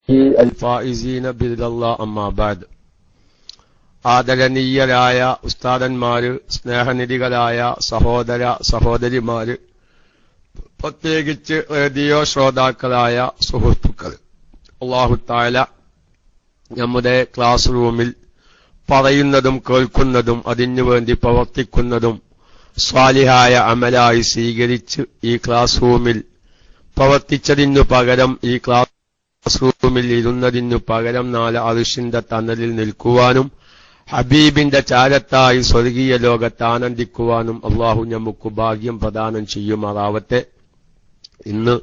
الفائزين برضا الله أما بعد. ആദരണീയരായ ഉസ്താദന്മാര്, സ്നേഹനിധികളായ സഹോദര സഹോദരിമാര്, പ്രത്യേകിച്ച് റേഡിയോ ശ്രോതാക്കളായ സുഹൃത്തുക്കൾ, അല്ലാഹു തആല നമ്മുടെ ക്ലാസ് റൂമിൽ പറയുന്നതും കേൾക്കുന്നതും അതിനുവേണ്ടി പ്രവർത്തിക്കുന്നതും സ്വാലിഹായ അമലായി സ്വീകരിച്ച് ഈ ക്ലാസ് റൂമിൽ പ്രവർത്തിച്ചതിനു പകരം ഈ ക്ലാസ് റൂമിൽ ഇരുന്നതിനു പകരം നാല് അർശിന്റെ തണലിൽ നിൽക്കുവാനും ഹബീബിന്റെ ചാരത്തായി സ്വർഗീയ ലോകത്ത് ആനന്ദിക്കുവാനും അല്ലാഹു നമുക്ക് ഭാഗ്യം പ്രദാനം ചെയ്യുമാറാവട്ടെ. ഇന്ന്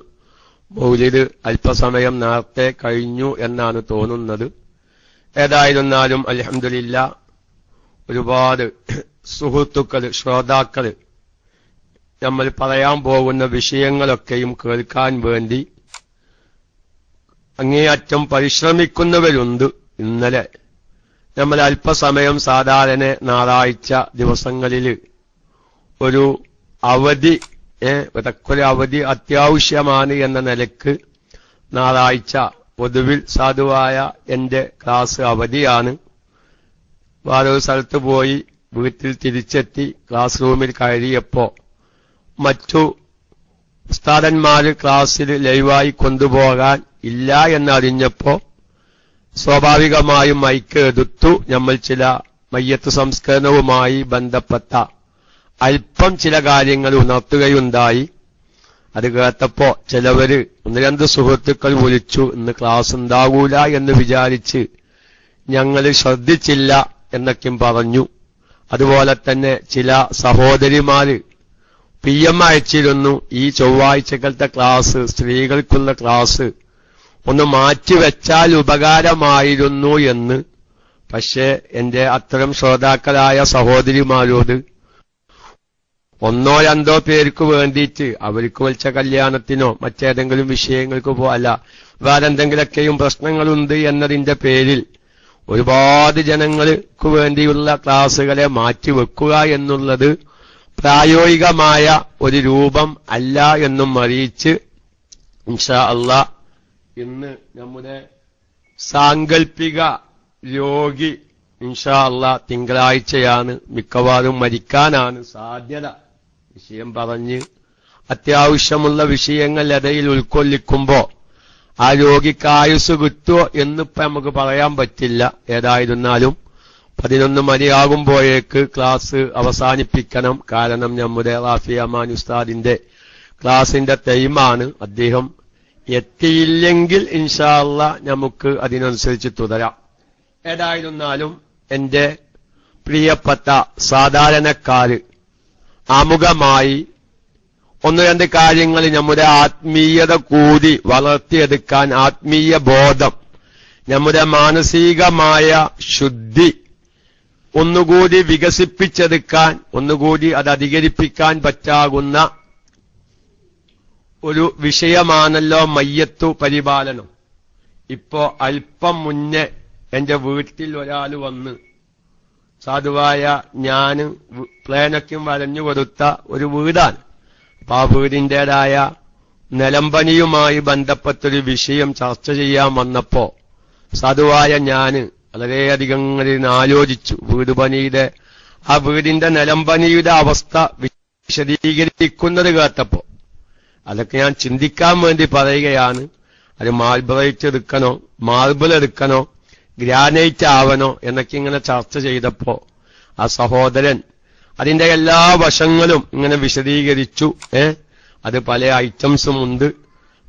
മൗലിദ് അല്പസമയം നേരത്തെ കഴിഞ്ഞു എന്നാണ് തോന്നുന്നത്. ഏതായിരുന്നാലും അൽഹംദുലില്ലാ, ഒരുപാട് സുഹൃത്തുക്കൾ, ശ്രോതാക്കൾ നമ്മൾ പറയാൻ പോകുന്ന വിഷയങ്ങളൊക്കെയും കേൾക്കാൻ വേണ്ടി അങ്ങേയറ്റം പരിശ്രമിക്കുന്നവരുണ്ട്. ഇന്നലെ നമ്മൾ അല്പസമയം സാധാരണ ഞായറാഴ്ച ദിവസങ്ങളിൽ ഒരു അവധി, ഒരു അവധി അത്യാവശ്യമാണ് എന്ന നിലക്ക് ഞായറാഴ്ച പൊതുവിൽ സാധുവായ എന്റെ ക്ലാസ് അവധിയാണ്. വേറൊരു സ്ഥലത്ത് പോയി വീട്ടിൽ തിരിച്ചെത്തി ക്ലാസ് റൂമിൽ കയറിയപ്പോ മറ്റു ഉസ്താദന്മാര് ക്ലാസ്സിൽ ലൈവായി കൊണ്ടുപോകാൻ ഇല്ല എന്നറിഞ്ഞപ്പോ സ്വാഭാവികമായും മൈക്ക് എടുത്തു. നമ്മൾ ചില മയ്യത്ത് സംസ്കരണവുമായി ബന്ധപ്പെട്ട അല്പം ചില കാര്യങ്ങൾ ഉണർത്തുകയുണ്ടായി. അത് കേട്ടപ്പോ ചിലവര്, ഒന്ന് രണ്ട് സുഹൃത്തുക്കൾ വിളിച്ചു, ഇന്ന് ക്ലാസ് ഉണ്ടാകൂല എന്ന് വിചാരിച്ച് ഞങ്ങൾ ശ്രദ്ധിച്ചില്ല എന്നൊക്കെയും പറഞ്ഞു. അതുപോലെ തന്നെ ചില സഹോദരിമാര് PM അയച്ചിരുന്നു, ഈ ചൊവ്വാഴ്ചകളത്തെ ക്ലാസ്, സ്ത്രീകൾക്കുള്ള ക്ലാസ് ഒന്ന് മാറ്റിവെച്ചാൽ ഉപകാരമായിരുന്നു എന്ന്. പക്ഷേ എന്റെ അത്തരം ശ്രോതാക്കളായ സഹോദരിമാരോട് ഒന്നോ രണ്ടോ പേർക്ക് വേണ്ടിയിട്ട്, അവർക്ക് വലിച്ച കല്യാണത്തിനോ മറ്റേതെങ്കിലും വിഷയങ്ങൾക്ക് അല്ല വേറെന്തെങ്കിലൊക്കെയും പ്രശ്നങ്ങളുണ്ട് എന്നതിന്റെ പേരിൽ ഒരുപാട് ജനങ്ങൾക്ക് വേണ്ടിയുള്ള ക്ലാസുകളെ മാറ്റിവെക്കുക എന്നുള്ളത് പ്രായോഗികമായ ഒരു രൂപം അല്ല എന്നും അറിയിച്ച് ഇൻഷാ അല്ലാഹ് ഇന്ന് നമ്മുടെ സാങ്കല്പിക രോഗി ഇൻഷാ അല്ലാഹ് തിങ്കളാഴ്ചയാണ്, മിക്കവാറും മരിക്കാനാണ് സാധ്യത. വിഷയം പറഞ്ഞ് അത്യാവശ്യമുള്ള വിഷയങ്ങൾ ഇടയിൽ ഉൾക്കൊള്ളിക്കുമ്പോ ആ രോഗിക്ക് ആയുസ് കിട്ടുമോ എന്നിപ്പോ നമുക്ക് പറയാൻ പറ്റില്ല. ഏതായിരുന്നാലും 11 മണിയാകുമ്പോഴേക്ക് ക്ലാസ് അവസാനിപ്പിക്കണം. കാരണം നമ്മുടെ റാഫി അമാൻ ഉസ്താദിന്റെ ക്ലാസിന്റെ ടൈമാണ്. അദ്ദേഹം എത്തിയില്ലെങ്കിൽ ഇൻഷാ അല്ലാഹ് നമുക്ക് അതിനനുസരിച്ച് തുടരാം. ഏതായിരുന്നാലും എന്റെ പ്രിയപ്പെട്ട സാധാരണക്കാര് ആമുഖമായി ഒന്ന് രണ്ട് കാര്യങ്ങൾ നമ്മുടെ ആത്മീയത കൂടി വളർത്തിയെടുക്കാൻ, ആത്മീയ ബോധം, നമ്മുടെ മാനസികമായ ശുദ്ധി ഒന്നുകൂടി വികസിപ്പിച്ചെടുക്കാൻ, ഒന്നുകൂടി അത് അധികരിപ്പിക്കാൻ പറ്റാകുന്ന ഒരു വിഷയമാണല്ലോ മയ്യത്തു പരിപാലനം. ഇപ്പോ അല്പം മുന്നേ എന്റെ വീട്ടിൽ ഒരാൾ വന്ന്, സാധുവായ ഞാൻ പ്ലാനൊക്കെ വരഞ്ഞു കൊടുത്ത ഒരു വീടാണ്. അപ്പൊ ആ വീടിന്റേതായ നിലംപണിയുമായി ബന്ധപ്പെട്ടൊരു വിഷയം ചർച്ച ചെയ്യാൻ വന്നപ്പോ സാധുവായ ഞാന് വളരെയധികം ആലോചിച്ചു. വീട് പണിയുടെ, ആ വീടിന്റെ നിലംപണിയുടെ അവസ്ഥ വിശദീകരിക്കുന്നത് കേട്ടപ്പോ അതൊക്കെ ഞാൻ ചിന്തിക്കാൻ വേണ്ടി പറയുകയാണ്. അത് മാർബിളൈറ്റ് എടുക്കണോ, മാർബിൾ എടുക്കണോ, ഗ്രാനൈറ്റ് ആവണോ എന്നൊക്കെ ഇങ്ങനെ ചർച്ച ചെയ്തപ്പോ ആ സഹോദരൻ അതിന്റെ എല്ലാ വശങ്ങളും ഇങ്ങനെ വിശദീകരിച്ചു. അത് പല ഐറ്റംസും ഉണ്ട്.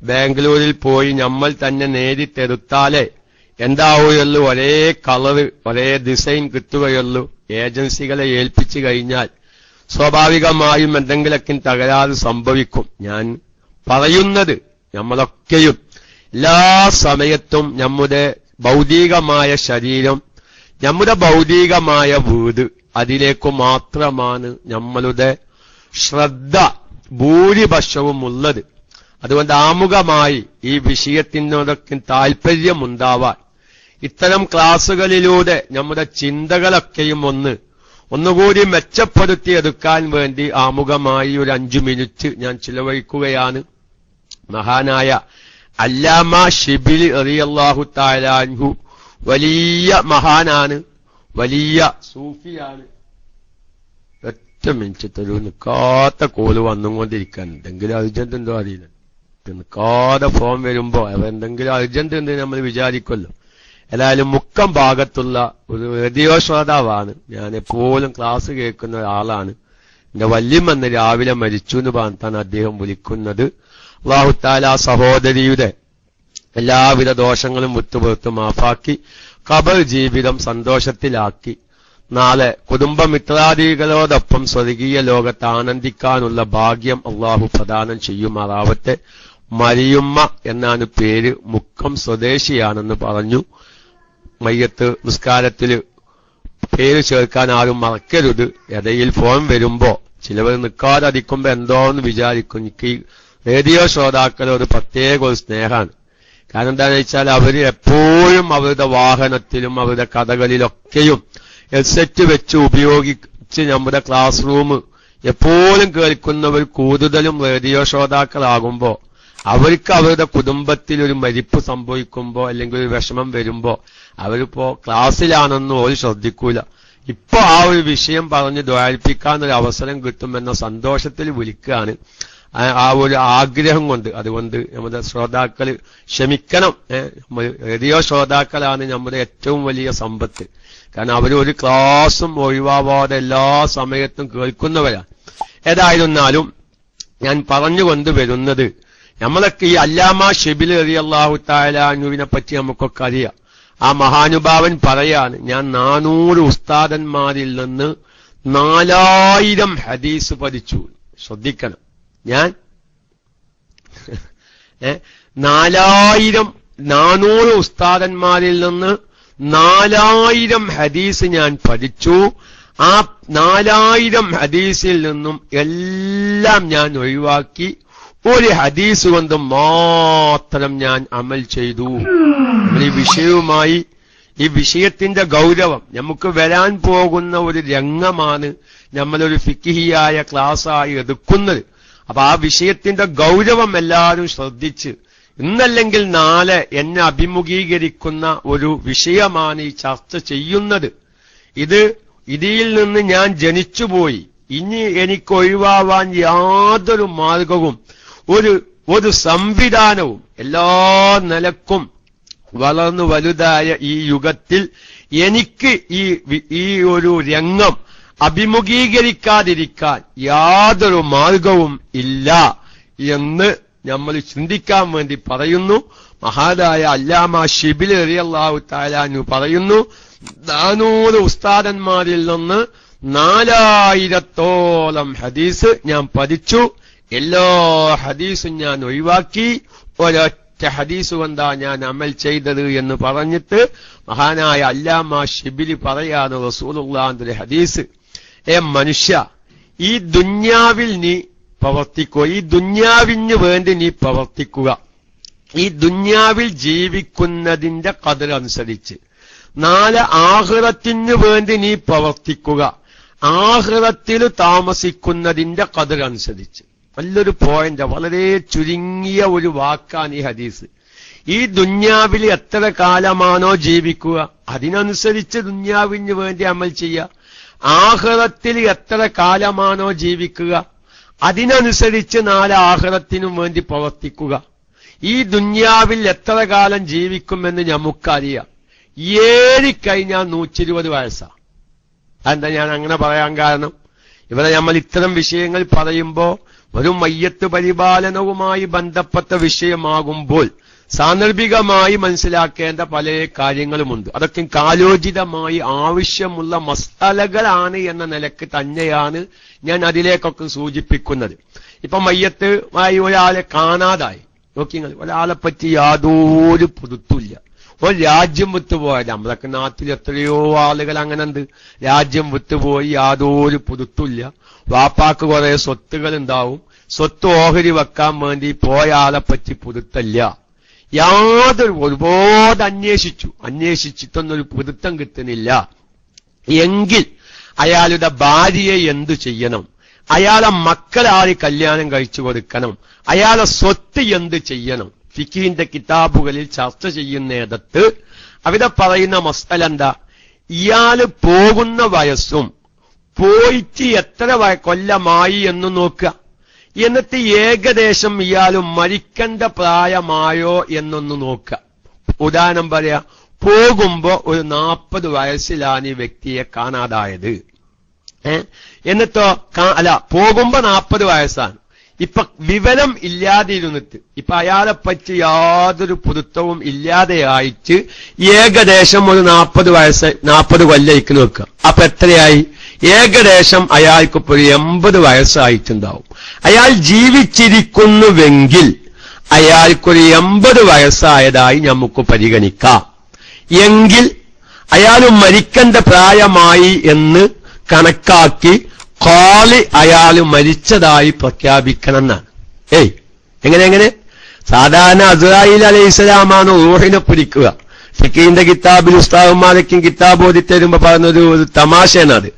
ബാംഗ്ലൂരിൽ പോയി നമ്മൾ തന്നെ നേരിട്ടെടുത്താലേ എന്താവുകയുള്ളൂ, ഒരേ കളറ്, ഒരേ ഡിസൈൻ കിട്ടുകയുള്ളൂ. ഏജൻസികളെ ഏൽപ്പിച്ചു കഴിഞ്ഞാൽ സ്വാഭാവികമായും എന്തെങ്കിലൊക്കെ തകരാറ് സംഭവിക്കും. ഞാൻ പറയുന്നത്, നമ്മളൊക്കെയും എല്ലാ സമയത്തും നമ്മുടെ ഭൗതികമായ ശരീരം, നമ്മുടെ ഭൗതികമായ വീട്, അതിലേക്ക് മാത്രമാണ് നമ്മളുടെ ശ്രദ്ധ ഭൂരിപക്ഷവും ഉള്ളത്. അതുകൊണ്ട് ആമുഖമായി ഈ വിഷയത്തിനോടൊക്കെ താല്പര്യമുണ്ടാവാൻ ഇത്തരം ക്ലാസുകളിലൂടെ നമ്മുടെ ചിന്തകളൊക്കെയും ഒന്നുകൂടി മെച്ചപ്പെടുത്തിയെടുക്കാൻ വേണ്ടി ആമുഖമായി ഒരു 5 മിനിറ്റ് ഞാൻ ചിലവഴിക്കുകയാണ്. മഹാനായ അല്ലാമ ഷിബിലി റളിയല്ലാഹു തആല അൻഹു വലിയ മഹാനാണ്, വലിയ സൂഫിയാണ്. ഒറ്റ മിനിറ്റ് തരൂ, നിൽക്കാത്ത കോള് വന്നുകൊണ്ടിരിക്കാൻ. എന്തെങ്കിലും അർജന്റ് ഉണ്ടോ അറിയില്ല. നിൽക്കാതെ ഫോൺ വരുമ്പോ എന്തെങ്കിലും അർജന്റ് ഉണ്ട് നമ്മൾ വിചാരിക്കുമല്ലോ. ഏതായാലും മുക്കം ഭാഗത്തുള്ള ഒരു റേഡിയോ ശ്രോതാവാണ്. ഞാൻ എപ്പോഴും ക്ലാസ് കേൾക്കുന്ന ഒരാളാണ്. എന്റെ വല്യമ്മന്ന് രാവിലെ മരിച്ചു എന്ന് പറഞ്ഞാണ് അദ്ദേഹം വിളിക്കുന്നത്. അല്ലാഹു തആല സഹോദരിയുടെ എല്ലാവിധ ദോഷങ്ങളും വിട്ടുപുറത്ത് മാഫാക്കി ഖബർ ജീവിതം സന്തോഷത്തിലാക്കി നാളെ കുടുംബമിത്രാദികളോടൊപ്പം സ്വർഗീയ ലോകത്ത് ആനന്ദിക്കാനുള്ള ഭാഗ്യം അള്ളാഹു പ്രദാനം ചെയ്യുമാറാവട്ടെ. മരിയുമ്മ എന്നാണ് പേര്. മുക്കം സ്വദേശിയാണെന്ന് പറഞ്ഞു. മയ്യത്ത് നിസ്കാരത്തില് പേര് ചേർക്കാൻ ആരും മറക്കരുത്. ഇടയിൽ ഫോൺ വരുമ്പോ ചിലവർ നിൽക്കാതിരിക്കുമ്പോ എന്തോന്ന് വിചാരിക്കും. എനിക്ക് ഈ റേഡിയോ ശ്രോതാക്കളോട് പ്രത്യേക ഒരു സ്നേഹമാണ്. കാരണം എന്താണെന്ന് വെച്ചാൽ അവര് എപ്പോഴും അവരുടെ വാഹനത്തിലും അവരുടെ കഥകളിലൊക്കെയും ഹെഡ്സെറ്റ് വെച്ച് ഉപയോഗിച്ച് നമ്മുടെ ക്ലാസ് റൂം എപ്പോഴും കേൾക്കുന്നവർ കൂടുതലും റേഡിയോ ശ്രോതാക്കളാകുമ്പോ അവർക്ക് അവരുടെ കുടുംബത്തിൽ ഒരു മരിപ്പ് സംഭവിക്കുമ്പോ അല്ലെങ്കിൽ ഒരു വിഷമം വരുമ്പോ അവരിപ്പോ ക്ലാസ്സിലാണെന്ന് ഒരു ശ്രദ്ധിക്കൂല. ഇപ്പൊ ആ ഒരു വിഷയം പറഞ്ഞ് ദ്വാരിപ്പിക്കാനൊരു അവസരം കിട്ടുമെന്ന സന്തോഷത്തിൽ വിളിക്കുകയാണ്. ആ ഒരു ആഗ്രഹം കൊണ്ട്. അതുകൊണ്ട് നമ്മുടെ ശ്രോതാക്കൾ ക്ഷമിക്കണം. റേഡിയോ ശ്രോതാക്കളാണ് നമ്മുടെ ഏറ്റവും വലിയ സമ്പത്ത്. കാരണം അവർ ഒരു ക്ലാസും ഒഴിവാവാതെ എല്ലാ സമയത്തും കേൾക്കുന്നവരാണ്. ഏതായിരുന്നാലും ഞാൻ പറഞ്ഞുകൊണ്ട് വരുന്നത്, നമ്മളൊക്കെ ഈ അല്ലാമ ഷിബിലി റളിയല്ലാഹു തആല അൻഹുവിനെ പറ്റി നമുക്കൊക്കെ അറിയാം. ആ മഹാനുഭാവൻ പറയാണ്, ഞാൻ 400 ഉസ്താദന്മാരിൽ നിന്ന് 4000 ഹദീസ് പഠിച്ചു. ശ്രദ്ധിക്കണം, ഞാൻ 400 ഉസ്താദന്മാരിൽ നിന്ന് 4000 ഹദീസ് ഞാൻ പഠിച്ചു. ആ 4000 ഹദീസിൽ നിന്നും എല്ലാം ഞാൻ ഒഴിവാക്കി. ഒരു ഹദീസ് കൊണ്ട് മാത്രം ഞാൻ അമൽ ചെയ്തു. ഈ വിഷയവുമായി, ഈ വിഷയത്തിന്റെ ഗൗരവം, നമുക്ക് വരാൻ പോകുന്ന ഒരു രംഗമാണ് നമ്മളൊരു ഫിഖ്ഹിയായ ക്ലാസ്സായി എടുക്കുന്നത്. അപ്പൊ ആ വിഷയത്തിന്റെ ഗൗരവം എല്ലാവരും ശ്രദ്ധിച്ച്, ഇന്നല്ലെങ്കിൽ നാളെ എന്നെ അഭിമുഖീകരിക്കുന്ന ഒരു വിഷയമാണ് ഈ ചർച്ച ചെയ്യുന്നത്. ഇതിൽ നിന്ന് ഞാൻ ജനിച്ചുപോയി. ഇനി എനിക്ക് ഒഴിവാവാൻ യാതൊരു മാർഗവും ഒരു സംവിധാനവും എല്ലാ നിലക്കും വളർന്നു വലുതായ ഈ യുഗത്തിൽ എനിക്ക് ഈ ഒരു രംഗം അഭിമുഖീകരിക്കാതിരിക്കാൻ യാതൊരു മാർഗവും ഇല്ല എന്ന് നമ്മൾ ചിന്തിക്കാൻ വേണ്ടി പറയുന്നു. മഹാനായ അല്ലാമ ഷിബിലി റളിയല്ലാഹു തആല അൻഹു പറയുന്നു, 400 ഉസ്താദന്മാരിൽ നിന്ന് 4000ത്തോളം ഹദീസ് ഞാൻ പഠിച്ചു. എല്ലാ ഹദീസും ഞാൻ ഒഴിവാക്കി. ഒരൊറ്റ ഹദീസ് കൊണ്ടാ ഞാൻ അമൽ ചെയ്തത് എന്ന് പറഞ്ഞിട്ട് മഹാനായ അല്ലാമ ഷിബിലി പറയാണ്, റസൂലുള്ളാഹിന്റെ ഹദീസ്, മനുഷ്യ, ഈ ദുന്യാവിൽ നീ പ്രവർത്തിക്കുക, ഈ ദുന്യാവിന് വേണ്ടി നീ പ്രവർത്തിക്കുക. ഈ ദുന്യാവിൽ ജീവിക്കുന്നതിന്റെ ഖദർ അനുസരിച്ച്. നാളെ ആഖിറത്തിന് വേണ്ടി നീ പ്രവർത്തിക്കുക, ആഖിറത്തിൽ താമസിക്കുന്നതിന്റെ ഖദർ അനുസരിച്ച്. നല്ലൊരു പോയിന്റ്, വളരെ ചുരുങ്ങിയ ഒരു വാക്കാണ് ഈ ഹദീസ്. ഈ ദുന്യാവിൽ എത്ര കാലമാണോ ജീവിക്കുക അതിനനുസരിച്ച് ദുന്യാവിന് വേണ്ടി അമൽ ചെയ്യുക. ആഖിറത്തിൽ എത്ര കാലമാണോ ജീവിക്കുക അതിനനുസരിച്ച് നാളെ ആഖിറത്തിനും വേണ്ടി പ്രവർത്തിക്കുക. ഈ ദുന്യാവിൽ എത്ര കാലം ജീവിക്കുമെന്ന് നമുക്കറിയാം. ഏറിക്കഴിഞ്ഞാൽ 120 വയസ്സാ. അതെന്താ ഞാൻ അങ്ങനെ പറയാൻ കാരണം, ഇവിടെ നമ്മൾ ഇത്തരം വിഷയങ്ങൾ പറയുമ്പോ ഒരു മയ്യത്ത് പരിപാലനവുമായി ബന്ധപ്പെട്ട വിഷയമാകുമ്പോൾ സാന്ദർഭികമായി മനസ്സിലാക്കേണ്ട പല കാര്യങ്ങളുമുണ്ട്. അതൊക്കെ കാലോചിതമായി ആവശ്യമുള്ള മസാലകളാണ് എന്ന നിലക്ക് തന്നെയാണ് ഞാൻ അതിലേക്കൊക്കെ സൂചിപ്പിക്കുന്നത്. ഇപ്പൊ മയ്യത്ത് ആയി ഒരാളെ കാണാതായി നോക്കി, ഒരാളെ പറ്റി യാതൊരു പുതുത്തുമില്ല. ഒരു രാജ്യം വിട്ടുപോയത്, നമ്മളൊക്കെ നാട്ടിൽ എത്രയോ ആളുകൾ അങ്ങനെ ഉണ്ട്. രാജ്യം വിട്ടുപോയി യാതൊരു പുതുത്തുമില്ല. വാപ്പാക്ക് കുറെ സ്വത്തുകൾ ഉണ്ടാവും, സ്വത്ത് ഓഹരി വെക്കാൻ വേണ്ടി പോയ ആളെ പറ്റി പുതുത്തല്ല. ഒരുപാട് അന്വേഷിച്ചിട്ടൊന്നൊരു പുതുത്തം കിട്ടുന്നില്ല. എങ്കിൽ അയാളുടെ ഭാര്യയെ എന്തു ചെയ്യണം, അയാളെ മക്കളായി കല്യാണം കഴിച്ചു കൊടുക്കണം, അയാളെ സ്വത്ത് എന്ത് ചെയ്യണം ഫിഖിന്റെ കിതാബുകളിൽ ചർച്ച ചെയ്യുന്നിടത്ത് അവിടെ പറയുന്ന മസ്അല എന്താ? ഇയാള് പോകുന്ന വയസ്സും പോയിട്ട് എത്ര കൊല്ലമായി എന്ന് നോക്കുക. എന്നിട്ട് ഏകദേശം ഇയാൾ മരിക്കേണ്ട പ്രായമായോ എന്നൊന്ന് നോക്കുക. ഉദാഹരണം പറയാ, പോകുമ്പോ ഒരു 40 വയസ്സിലാണ് ഈ വ്യക്തിയെ കാണാതായത്. എന്നിട്ടോ അല്ല, പോകുമ്പോ 40 വയസ്സാണ്. ഇപ്പൊ വിവരം ഇല്ലാതിരുന്നിട്ട് ഇപ്പൊ അയാളെ പറ്റി യാതൊരു പുതുത്തവും ഇല്ലാതെയായിട്ട് ഏകദേശം ഒരു 40 കൊല്ലയ്ക്ക് നോക്കുക. അപ്പൊ എത്രയായി? ഏകദേശം അയാൾക്കിപ്പോ ഒരു 80 വയസ്സായിട്ടുണ്ടാവും. അയാൾ ജീവിച്ചിരിക്കുന്നുവെങ്കിൽ അയാൾക്കൊരു 80 വയസ്സായതായി നമുക്ക് പരിഗണിക്കാം. എങ്കിൽ അയാൾ മരിക്കേണ്ട പ്രായമായി എന്ന് കണക്കാക്കി ഖാളി അയാൾ മരിച്ചതായി പ്രഖ്യാപിക്കണം എന്നാണ്. എങ്ങനെ സാധാരണ അസ്രായീൽ അലൈഹിസ്സലാമാണ് റൂഹിനെ പിടിക്കുക. ഫിഖിന്റെ കിതാബിൽ ഉസ്താദുമാരൊക്കെ കിതാബ് ഓതി തരുമ്പോ പറഞ്ഞൊരു തമാശയാണത്.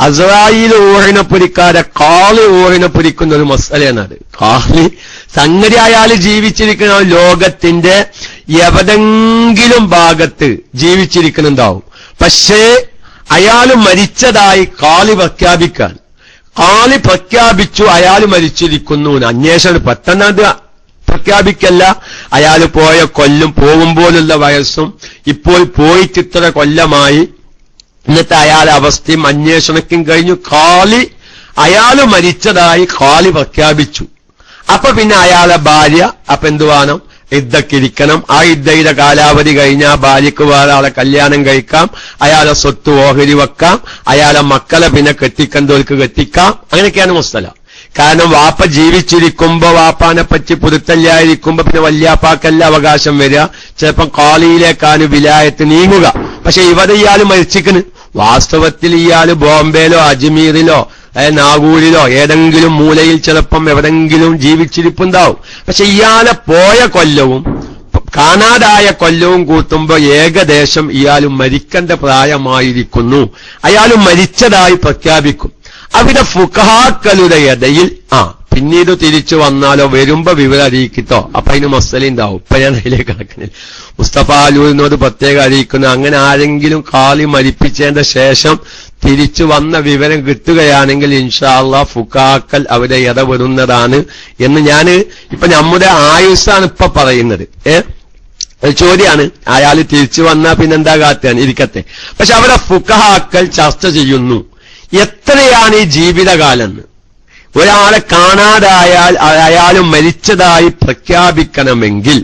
അസ്രായീൽ റൂഹിനെ പിടിക്കാതെ ഖാളി റൂഹിനെ പിടിക്കുന്ന ഒരു മസലയാണത്. ഖാളി സംഗതി അയാൾ ജീവിച്ചിരിക്കുന്ന ലോകത്തിന്റെ എവിടെങ്കിലും ഭാഗത്ത് ജീവിച്ചിരിക്കുന്നുണ്ടാവും. പക്ഷേ അയാൾ മരിച്ചതായി ഖാളി പ്രഖ്യാപിക്കാൻ ഖാളി പ്രഖ്യാപിച്ചു അയാൾ മരിച്ചിരിക്കുന്നു. അന്വേഷണം പെട്ടെന്നത് പ്രഖ്യാപിക്കല്ല. അയാൾ പോയ കൊല്ലം പോകുമ്പോഴുള്ള വയസ്സും ഇപ്പോൾ പോയിട്ട് ഇത്ര കൊല്ലമായി, എന്നിട്ട് അയാളെ അവസ്ഥയും അന്വേഷണക്കും കഴിഞ്ഞു ഖാളി അയാൾ മരിച്ചതായി ഖാളി പ്രഖ്യാപിച്ചു. അപ്പൊ പിന്നെ അയാളെ ഭാര്യ അപ്പൊ എന്തുവാണം? ഇദ്ദക്കിരിക്കണം. ആ ഇദ്ദയുടെ കാലാവധി കഴിഞ്ഞാൽ ഭാര്യക്ക് വേറെ ആളെ കല്യാണം കഴിക്കാം, അയാളെ സ്വത്ത് ഓഹരി വെക്കാം, അയാളെ മക്കളെ പിന്നെ കെട്ടിക്കണ്ടോർക്ക് കെട്ടിക്കാം. അങ്ങനെയൊക്കെയാണ് മസ്തല. കാരണം വാപ്പ ജീവിച്ചിരിക്കുമ്പോ വാപ്പാനെ പറ്റി പുതുത്തല്ലായിരിക്കുമ്പോ പിന്നെ വല്യാപ്പാക്കല്ല അവകാശം വരിക. ചിലപ്പം ഖാളിയിലേക്കാണ് വിലായത്ത് നീങ്ങുക. പക്ഷെ ഇവിടെ ഇയാൾ മരിച്ചിക്കണ്. വാസ്തവത്തിൽ ഇയാൾ ബോംബെയിലോ അജ്മീറിലോ നാഗൂരിലോ ഏതെങ്കിലും മൂലയിൽ ചിലപ്പം എവിടെങ്കിലും ജീവിച്ചിരിപ്പുണ്ടാവും. പക്ഷെ ഇയാളെ പോയ കൊല്ലവും കാണാതായ കൊല്ലവും കൂട്ടുമ്പോ ഏകദേശം ഇയാൾ മരിക്കേണ്ട പ്രായമായിരിക്കുന്നു. അയാൾ മരിച്ചതായി പ്രഖ്യാപിക്കും. അവിടെ ഫുഖഹാക്കളുടെ ഇടയിൽ പിന്നീട് തിരിച്ചു വന്നാലോ വരുമ്പോ വിവരം അറിയിക്കട്ടോ. അപ്പൊ അതിന് മസലുണ്ടാവും. ഇപ്പൊ ഞാൻ അതിലേക്ക് കിടക്കുന്നില്ല. മുസ്തഫ അലൂരിനോട് പ്രത്യേകം അറിയിക്കുന്നു. അങ്ങനെ ആരെങ്കിലും ഖാളി മരിപ്പിച്ചതിന്റെ ശേഷം തിരിച്ചു വന്ന വിവരം കിട്ടുകയാണെങ്കിൽ ഇൻഷാ അല്ലാഹ് ഫുഖഹാക്കൾ അവിടെ ഇടപെടുന്നതാണ് എന്ന് ഞാന് ഇപ്പൊ നമ്മുടെ ആയുസ്സാണ് ഇപ്പൊ പറയുന്നത്. ചോദ്യമാണ്, അയാൾ തിരിച്ചു വന്നാ പിന്നെന്താ കാറ്റാണ് ഇരിക്കട്ടെ. പക്ഷെ അവിടെ ഫുഖഹാക്കൾ ചർച്ച ചെയ്യുന്നു എത്രയാണ് ഈ ജീവിതകാലം എന്ന്. ഒരാളെ കാണാതായാൽ അയാൾ മരിച്ചതായി പ്രഖ്യാപിക്കണമെങ്കിൽ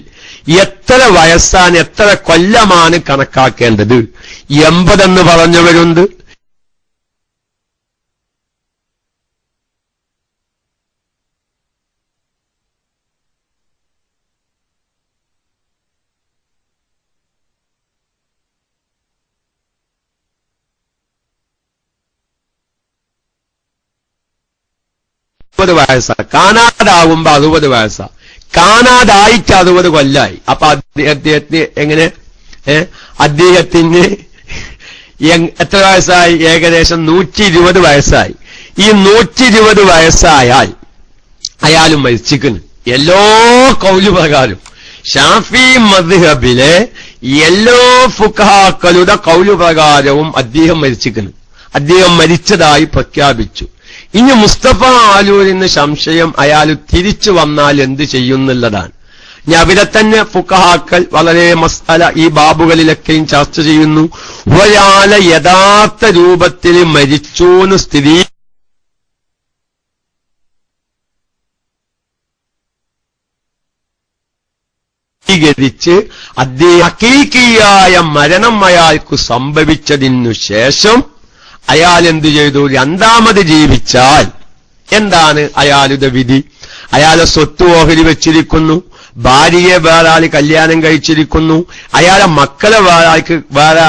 എത്ര വയസ്സാണ്, എത്ര കൊല്ലമാണ് കണക്കാക്കേണ്ടത്? 80 എന്ന് പറഞ്ഞവരുണ്ട്, 30 വയസ്സാണ്. കാണാതാവുമ്പോ 60 വയസ്സാണ്. കാണാതായിട്ട് 60 കൊല്ലായി. അപ്പൊ അദ്ദേഹത്തിന് എങ്ങനെ? അദ്ദേഹത്തിന് എത്ര വയസ്സായി? ഏകദേശം 120 വയസ്സായി. ഈ 120 വയസ്സായാൽ അയാൾ മരിച്ചിരിക്കുന്നു. എല്ലാ കൗലു പ്രകാരം ഷാഫി മദ്ഹബിലെ എല്ലാ ഫുഖഹാക്കളുടെ കൗലു പ്രകാരവും അദ്ദേഹം മരിച്ചിരിക്കുന്നു. അദ്ദേഹം മരിച്ചതായി പ്രഖ്യാപിച്ചു. ഇനി മുസ്തഫ ആലൂരിന് സംശയം അയാൾ തിരിച്ചു വന്നാൽ എന്ത് ചെയ്യുന്നുള്ളതാണ്. ഇനി അവിടെ തന്നെ ഫുഖഹാക്കൾ വളരെ മസ്അല ഈ ബാബുകളിലൊക്കെയും ചർച്ച ചെയ്യുന്നു. ഒരാളെ യഥാർത്ഥ രൂപത്തിൽ മരിച്ചൂന്ന് സ്ഥിരീകരിച്ച് അദ്ദേഹം ഹഖീഖിയായ മരണം അയാൾക്ക് സംഭവിച്ചതിനു ശേഷം അയാൾ എന്തു ചെയ്തു? രണ്ടാമത് ജീവിച്ചാൽ എന്താണ് അയാളുടെ വിധി? അയാളെ സ്വത്ത് ഓഹരി വെച്ചിരിക്കുന്നു, ഭാര്യയെ വേറെ ആൾ കല്യാണം കഴിച്ചിരിക്കുന്നു, അയാളെ മക്കളെ വേറെ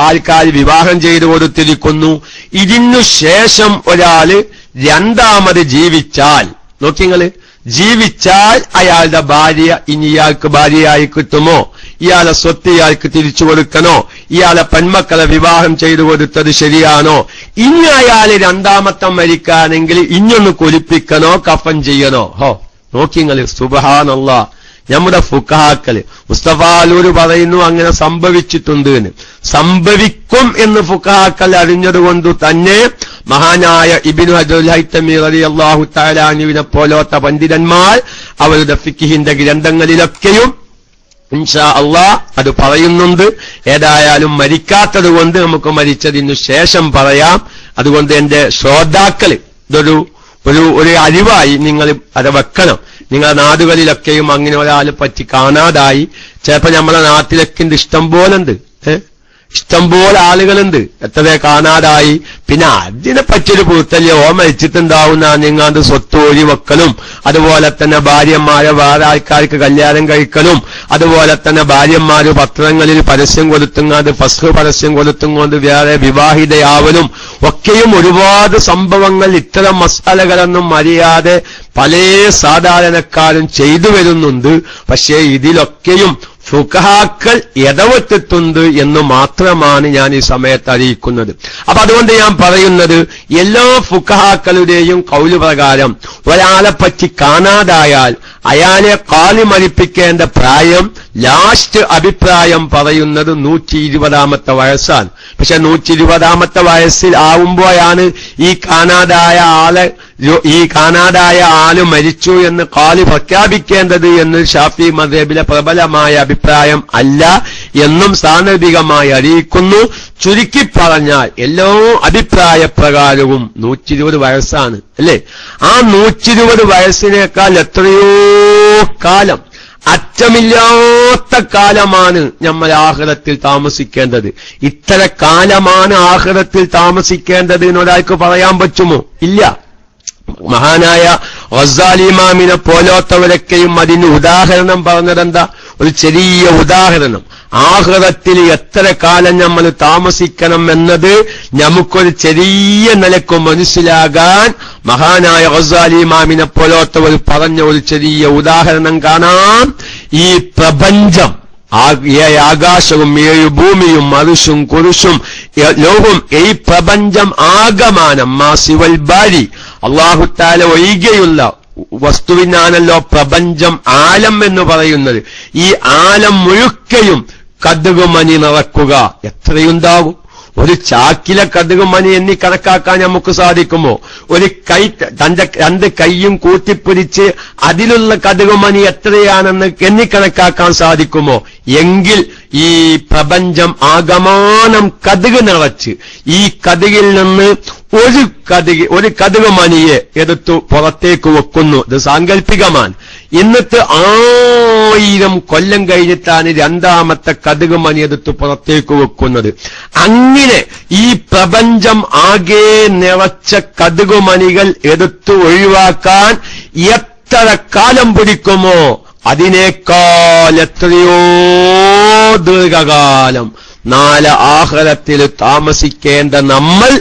ആൾക്കാർ വിവാഹം ചെയ്തു കൊടുത്തിരിക്കുന്നു. ഇതിനു ശേഷം ഒരാള് രണ്ടാമത് ജീവിച്ചാൽ, നോക്കിങ്ങള്, ജീവിച്ചാൽ അയാളുടെ ഭാര്യ ഇനി ഇയാൾക്ക് ഭാര്യയായി കിട്ടുമോ? ഇയാളെ സ്വത്ത് ഇയാൾക്ക് തിരിച്ചു കൊടുക്കണോ? ഇയാളെ പെൺമക്കളെ വിവാഹം ചെയ്തു കൊടുത്തത് ശരിയാണോ? ഇനി അയാൾ രണ്ടാമത്തെ മരിക്കാണെങ്കിൽ ഇനിയൊന്ന് കുലിപ്പിക്കണോ, കഫൻ ചെയ്യണോ? നോക്കിങ്ങള്, സുബ്ഹാനല്ലാഹ്, നമ്മുടെ ഫുഖഹാക്കള്. മുസ്തഫാലൂര് പറയുന്നു അങ്ങനെ സംഭവിച്ചിട്ടുണ്ട് എന്ന്. സംഭവിക്കും എന്ന് ഫുഖഹാക്കൾ അറിഞ്ഞതുകൊണ്ട് തന്നെ മഹാനായ ഇബ്നു ഹജറുൽ ഹൈതമി റളിയല്ലാഹു തആല അൻഹുവിനെ പോലത്തെ പണ്ഡിതന്മാർ അവരുടെ ഫിഖ്ഹിന്റെ ഗ്രന്ഥങ്ങളിലൊക്കെയും ഇൻഷാ അല്ലാഹ് അത് പറയുന്നുണ്ട്. ഏതായാലും മരിക്കാത്തത് കൊണ്ട് നമുക്ക് മരിച്ചതിനു ശേഷം പറയാം. അതുകൊണ്ട് എന്റെ ശ്രോതാക്കള് ഇതൊരു ഒരു അറിവായി നിങ്ങൾ അത് വെക്കണം. നിങ്ങളുടെ നാടുകളിലൊക്കെയും അങ്ങനെ ഒരാളെ പറ്റി കാണാതായി. ചിലപ്പോ നമ്മളെ നാട്ടിലൊക്കെ ഉണ്ട്, ഇഷ്ടം പോലുണ്ട്, ഇഷ്ടംപോലെ ആളുകളുണ്ട്, എത്രയെ കാണാതായി. പിന്നെ അതിനെ പറ്റിയൊരു പൂത്തല്ലേ ഓ മരിച്ചിട്ടുണ്ടാവുന്ന നിങ്ങാണ്ട് സ്വത്ത് ഒഴിവെക്കലും, അതുപോലെ തന്നെ ഭാര്യന്മാരെ വേറെ ആൾക്കാർക്ക് കല്യാണം കഴിക്കലും, അതുപോലെ തന്നെ ഭാര്യന്മാര് പത്രങ്ങളിൽ പരസ്യം കൊടുത്തുങ്ങാണ്ട് ഫസ്ഖ് പരസ്യം കൊടുത്തുകൊണ്ട് വേറെ വിവാഹിതയാവലും ഒക്കെയും ഒരുപാട് സംഭവങ്ങൾ ഇത്തരം മസാലകളൊന്നും അറിയാതെ പല സാധാരണക്കാരും ചെയ്തു വരുന്നുണ്ട്. പക്ഷേ ഇതിലൊക്കെയും ഫുഖഹാക്കൾ ഇടപെട്ടിട്ടുണ്ട് എന്ന് മാത്രമാണ് ഞാൻ ഈ സമയത്ത് അറിയിക്കുന്നത്. അപ്പൊ അതുകൊണ്ട് ഞാൻ പറയുന്നത്, എല്ലാ ഫുഖഹാക്കളുടെയും കൗല് പ്രകാരം ഒരാളെ പറ്റി കാണാതായാൽ അയാളെ കാലി മരിപ്പിക്കേണ്ട പ്രായം ലാസ്റ്റ് അഭിപ്രായം പറയുന്നത് 120 വയസ്സാണ്. പക്ഷെ 120 വയസ്സിൽ ആവുമ്പോഴാണ് ഈ കാണാതായ ആള് മരിച്ചു എന്ന് കാലി പ്രഖ്യാപിക്കേണ്ടത് എന്ന് ഷാഫി മദ്ഹബിലെ പ്രബലമായ അഭിപ്രായം അല്ല എന്നും സാന്ദർഭികമായി അറിയിക്കുന്നു. ചുരുക്കി പറഞ്ഞാൽ എല്ലാ അഭിപ്രായ പ്രകാരവും 120 വയസ്സാണ് അല്ലേ. ആ 120 വയസ്സിനേക്കാൾ എത്രയോ കാലം, അറ്റമില്ലാത്ത കാലമാണ് നമ്മൾ ആഖിറത്തിൽ താമസിക്കേണ്ടത്. ഇത്ര കാലമാണ് ആഖിറത്തിൽ താമസിക്കേണ്ടത് എന്നൊരാൾക്ക് പറയാൻ പറ്റുമോ? ഇല്ല. മഹാനായ ഗസാലി ഇമാമിനെ പോലോത്തവരൊക്കെയും അതിന് ഉദാഹരണം പറഞ്ഞതെന്താ? ഒരു ചെറിയ ഉദാഹരണം. ആഖിറത്തിൽ എത്ര കാലം നമ്മൾ താമസിക്കണം എന്നത് നമുക്കൊരു ചെറിയ നിലക്ക് മനസ്സിലാകാൻ മഹാനായ ഗസാലി ഇമാമിനെ പോലോത്തവർ പറഞ്ഞ ഒരു ചെറിയ ഉദാഹരണം കാണാം. ഈ പ്രപഞ്ചം, ആകാശവും 7 ഭൂമിയും അർശും കുർശും ലോകവും, ഈ പ്രപഞ്ചം ആകമാനം മാസിവൽ ബാരി, അല്ലാഹു തആല ഒഴികെയുള്ള വസ്തുവിനാണല്ലോ പ്രപഞ്ചം ആലം എന്ന് പറയുന്നത്. ഈ ആലം മുഴുക്കയും കടുകുമണി നിറക്കുക എത്രയുണ്ടാവും? ഒരു ചാക്കിലെ കടുകുമണി എണ്ണി കണക്കാക്കാൻ നമുക്ക് സാധിക്കുമോ? ഒരു കൈ, തന്റെ 2 കൈയും കൂട്ടിപ്പിടിച്ച് അതിലുള്ള കടുകുമണി എത്രയാണെന്ന് എണ്ണിക്കണക്കാക്കാൻ സാധിക്കുമോ? എങ്കിൽ ഈ പ്രപഞ്ചം ആകമാനം കടുക് നിറച്ച് ഈ കടുകിൽ നിന്ന് ഒരു കടുക് മണിയെ എടുത്തു പുറത്തേക്ക് വെക്കുന്നു. ഇത് സാങ്കല്പികമാണ്. എന്നിട്ട് 1000 കൊല്ലം കഴിഞ്ഞിട്ടാണ് 2ാമത്തെ കടുക് മണി എടുത്ത് പുറത്തേക്ക് വെക്കുന്നത്. അങ്ങനെ ഈ പ്രപഞ്ചം ആകെ നിറച്ച കടുക് മണികൾ എടുത്തു ഒഴിവാക്കാൻ എത്ര കാലം പിടിക്കുമോ അതിനേക്കാൾ എത്രയോ ദീർഘകാലം ആഖിറത്തിൽ താമസിക്കേണ്ട നമ്മൾ,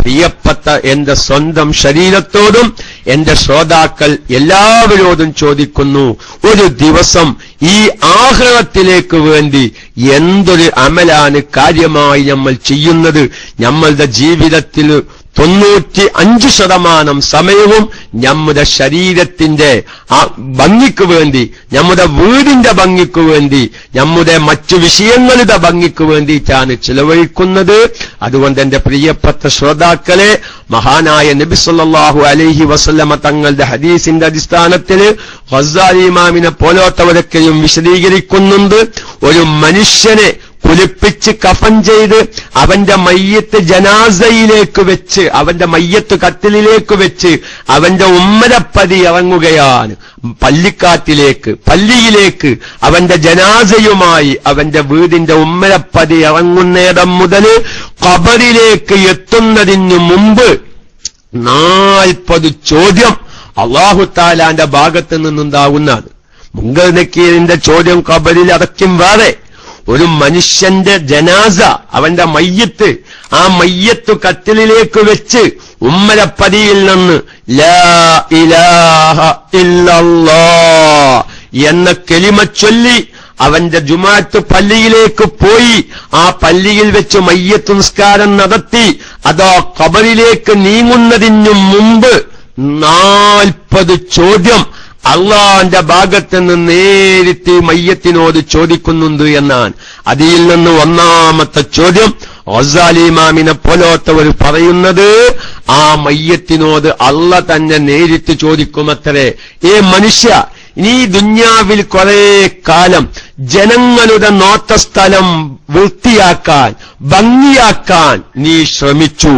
പ്രിയപ്പെട്ട എന്റെ സ്വന്തം ശരീരത്തോടും എന്റെ ശ്രോതാക്കൾ എല്ലാവരോടും ചോദിക്കുന്നു, ഒരു ദിവസം ഈ ആഖിറത്തിലേക്ക് വേണ്ടി എന്തൊരു അമലാണ് കാര്യമായി നമ്മൾ ചെയ്യുന്നത്? നമ്മളുടെ ജീവിതത്തിൽ 95% സമയവും നമ്മുടെ ശരീരത്തിന്റെ ഭംഗിക്ക് വേണ്ടി, നമ്മുടെ വീടിന്റെ ഭംഗിക്ക് വേണ്ടി, നമ്മുടെ മറ്റു വിഷയങ്ങളുടെ ഭംഗിക്ക് വേണ്ടിയിട്ടാണ് ചിലവഴിക്കുന്നത്. അതുകൊണ്ട് എന്റെ പ്രിയപ്പെട്ട ശ്രോതാക്കളെ, മഹാനായ നബി സല്ലല്ലാഹു അലൈഹി വസല്ലമ തങ്ങളുടെ ഹദീസിന്റെ അടിസ്ഥാനത്തിൽ ഗസാലി ഇമാമിനെ പോലോത്തവരൊക്കെയും വിശദീകരിക്കുന്നുണ്ട്. ഒരു മനുഷ്യനെ കുളിപ്പിച്ച് കഫൻ ചെയ്ത് അവന്റെ മയ്യത്ത് ജനാസയിലേക്ക് വെച്ച്, അവന്റെ മയ്യത്ത് കട്ടിലിലേക്ക് വെച്ച് അവന്റെ ഉമ്മരപ്പതി ഇറങ്ങുകയാണ് പള്ളിയിലേക്ക് അവന്റെ ജനാസയുമായി അവന്റെ വീടിന്റെ ഉമ്മരപ്പതി ഇറങ്ങുന്നിടം മുതൽ ഖബറിലേക്ക് എത്തുന്നതിന് മുമ്പ് 40 ചോദ്യം അല്ലാഹു തആലാന്റെ ഭാഗത്ത് നിന്നുണ്ടാകുന്നതാണ്. മുങ്കർ നക്കീറിന്റെ ചോദ്യം ഖബറിൽ അടക്കം വേറെ. ഒരു മനുഷ്യന്റെ ജനാസ, അവന്റെ മയ്യത്ത്, ആ മയ്യത്ത് കട്ടിലിലേക്ക് വെച്ച് ഉമ്മരപ്പതിയിൽ നിന്ന് ലാ ഇലാഹ ഇല്ലല്ലാഹ് എന്ന കലിമ ചൊല്ലി അവന്റെ ജുമാഅത്ത് പള്ളിയിലേക്ക് പോയി ആ പള്ളിയിൽ വെച്ച് മയ്യത്ത് നിസ്കാരം നടത്തി അതോ ഖബറിലേക്ക് നീങ്ങുന്നതിനു മുമ്പ് 40 ചോദ്യം അള്ളാന്റെ ഭാഗത്ത് നിന്ന് നേരിട്ട് മയ്യത്തിനോട് ചോദിക്കുന്നുണ്ട് എന്നാണ്. അതിൽ നിന്ന് ഒന്നാമത്തെ ചോദ്യം ഗസാലി ഇമാമിനെ പോലോത്തവർ പറയുന്നത് ആ മയ്യത്തിനോട് അള്ള തന്നെ നേരിട്ട് ചോദിക്കുമത്രേ. മനുഷ്യ, നീ ദുന്യാവിൽ കുറെ കാലം ജനങ്ങളുടെ നോട്ടസ്ഥലം വൃത്തിയാക്കാൻ ഭംഗിയാക്കാൻ നീ ശ്രമിച്ചു.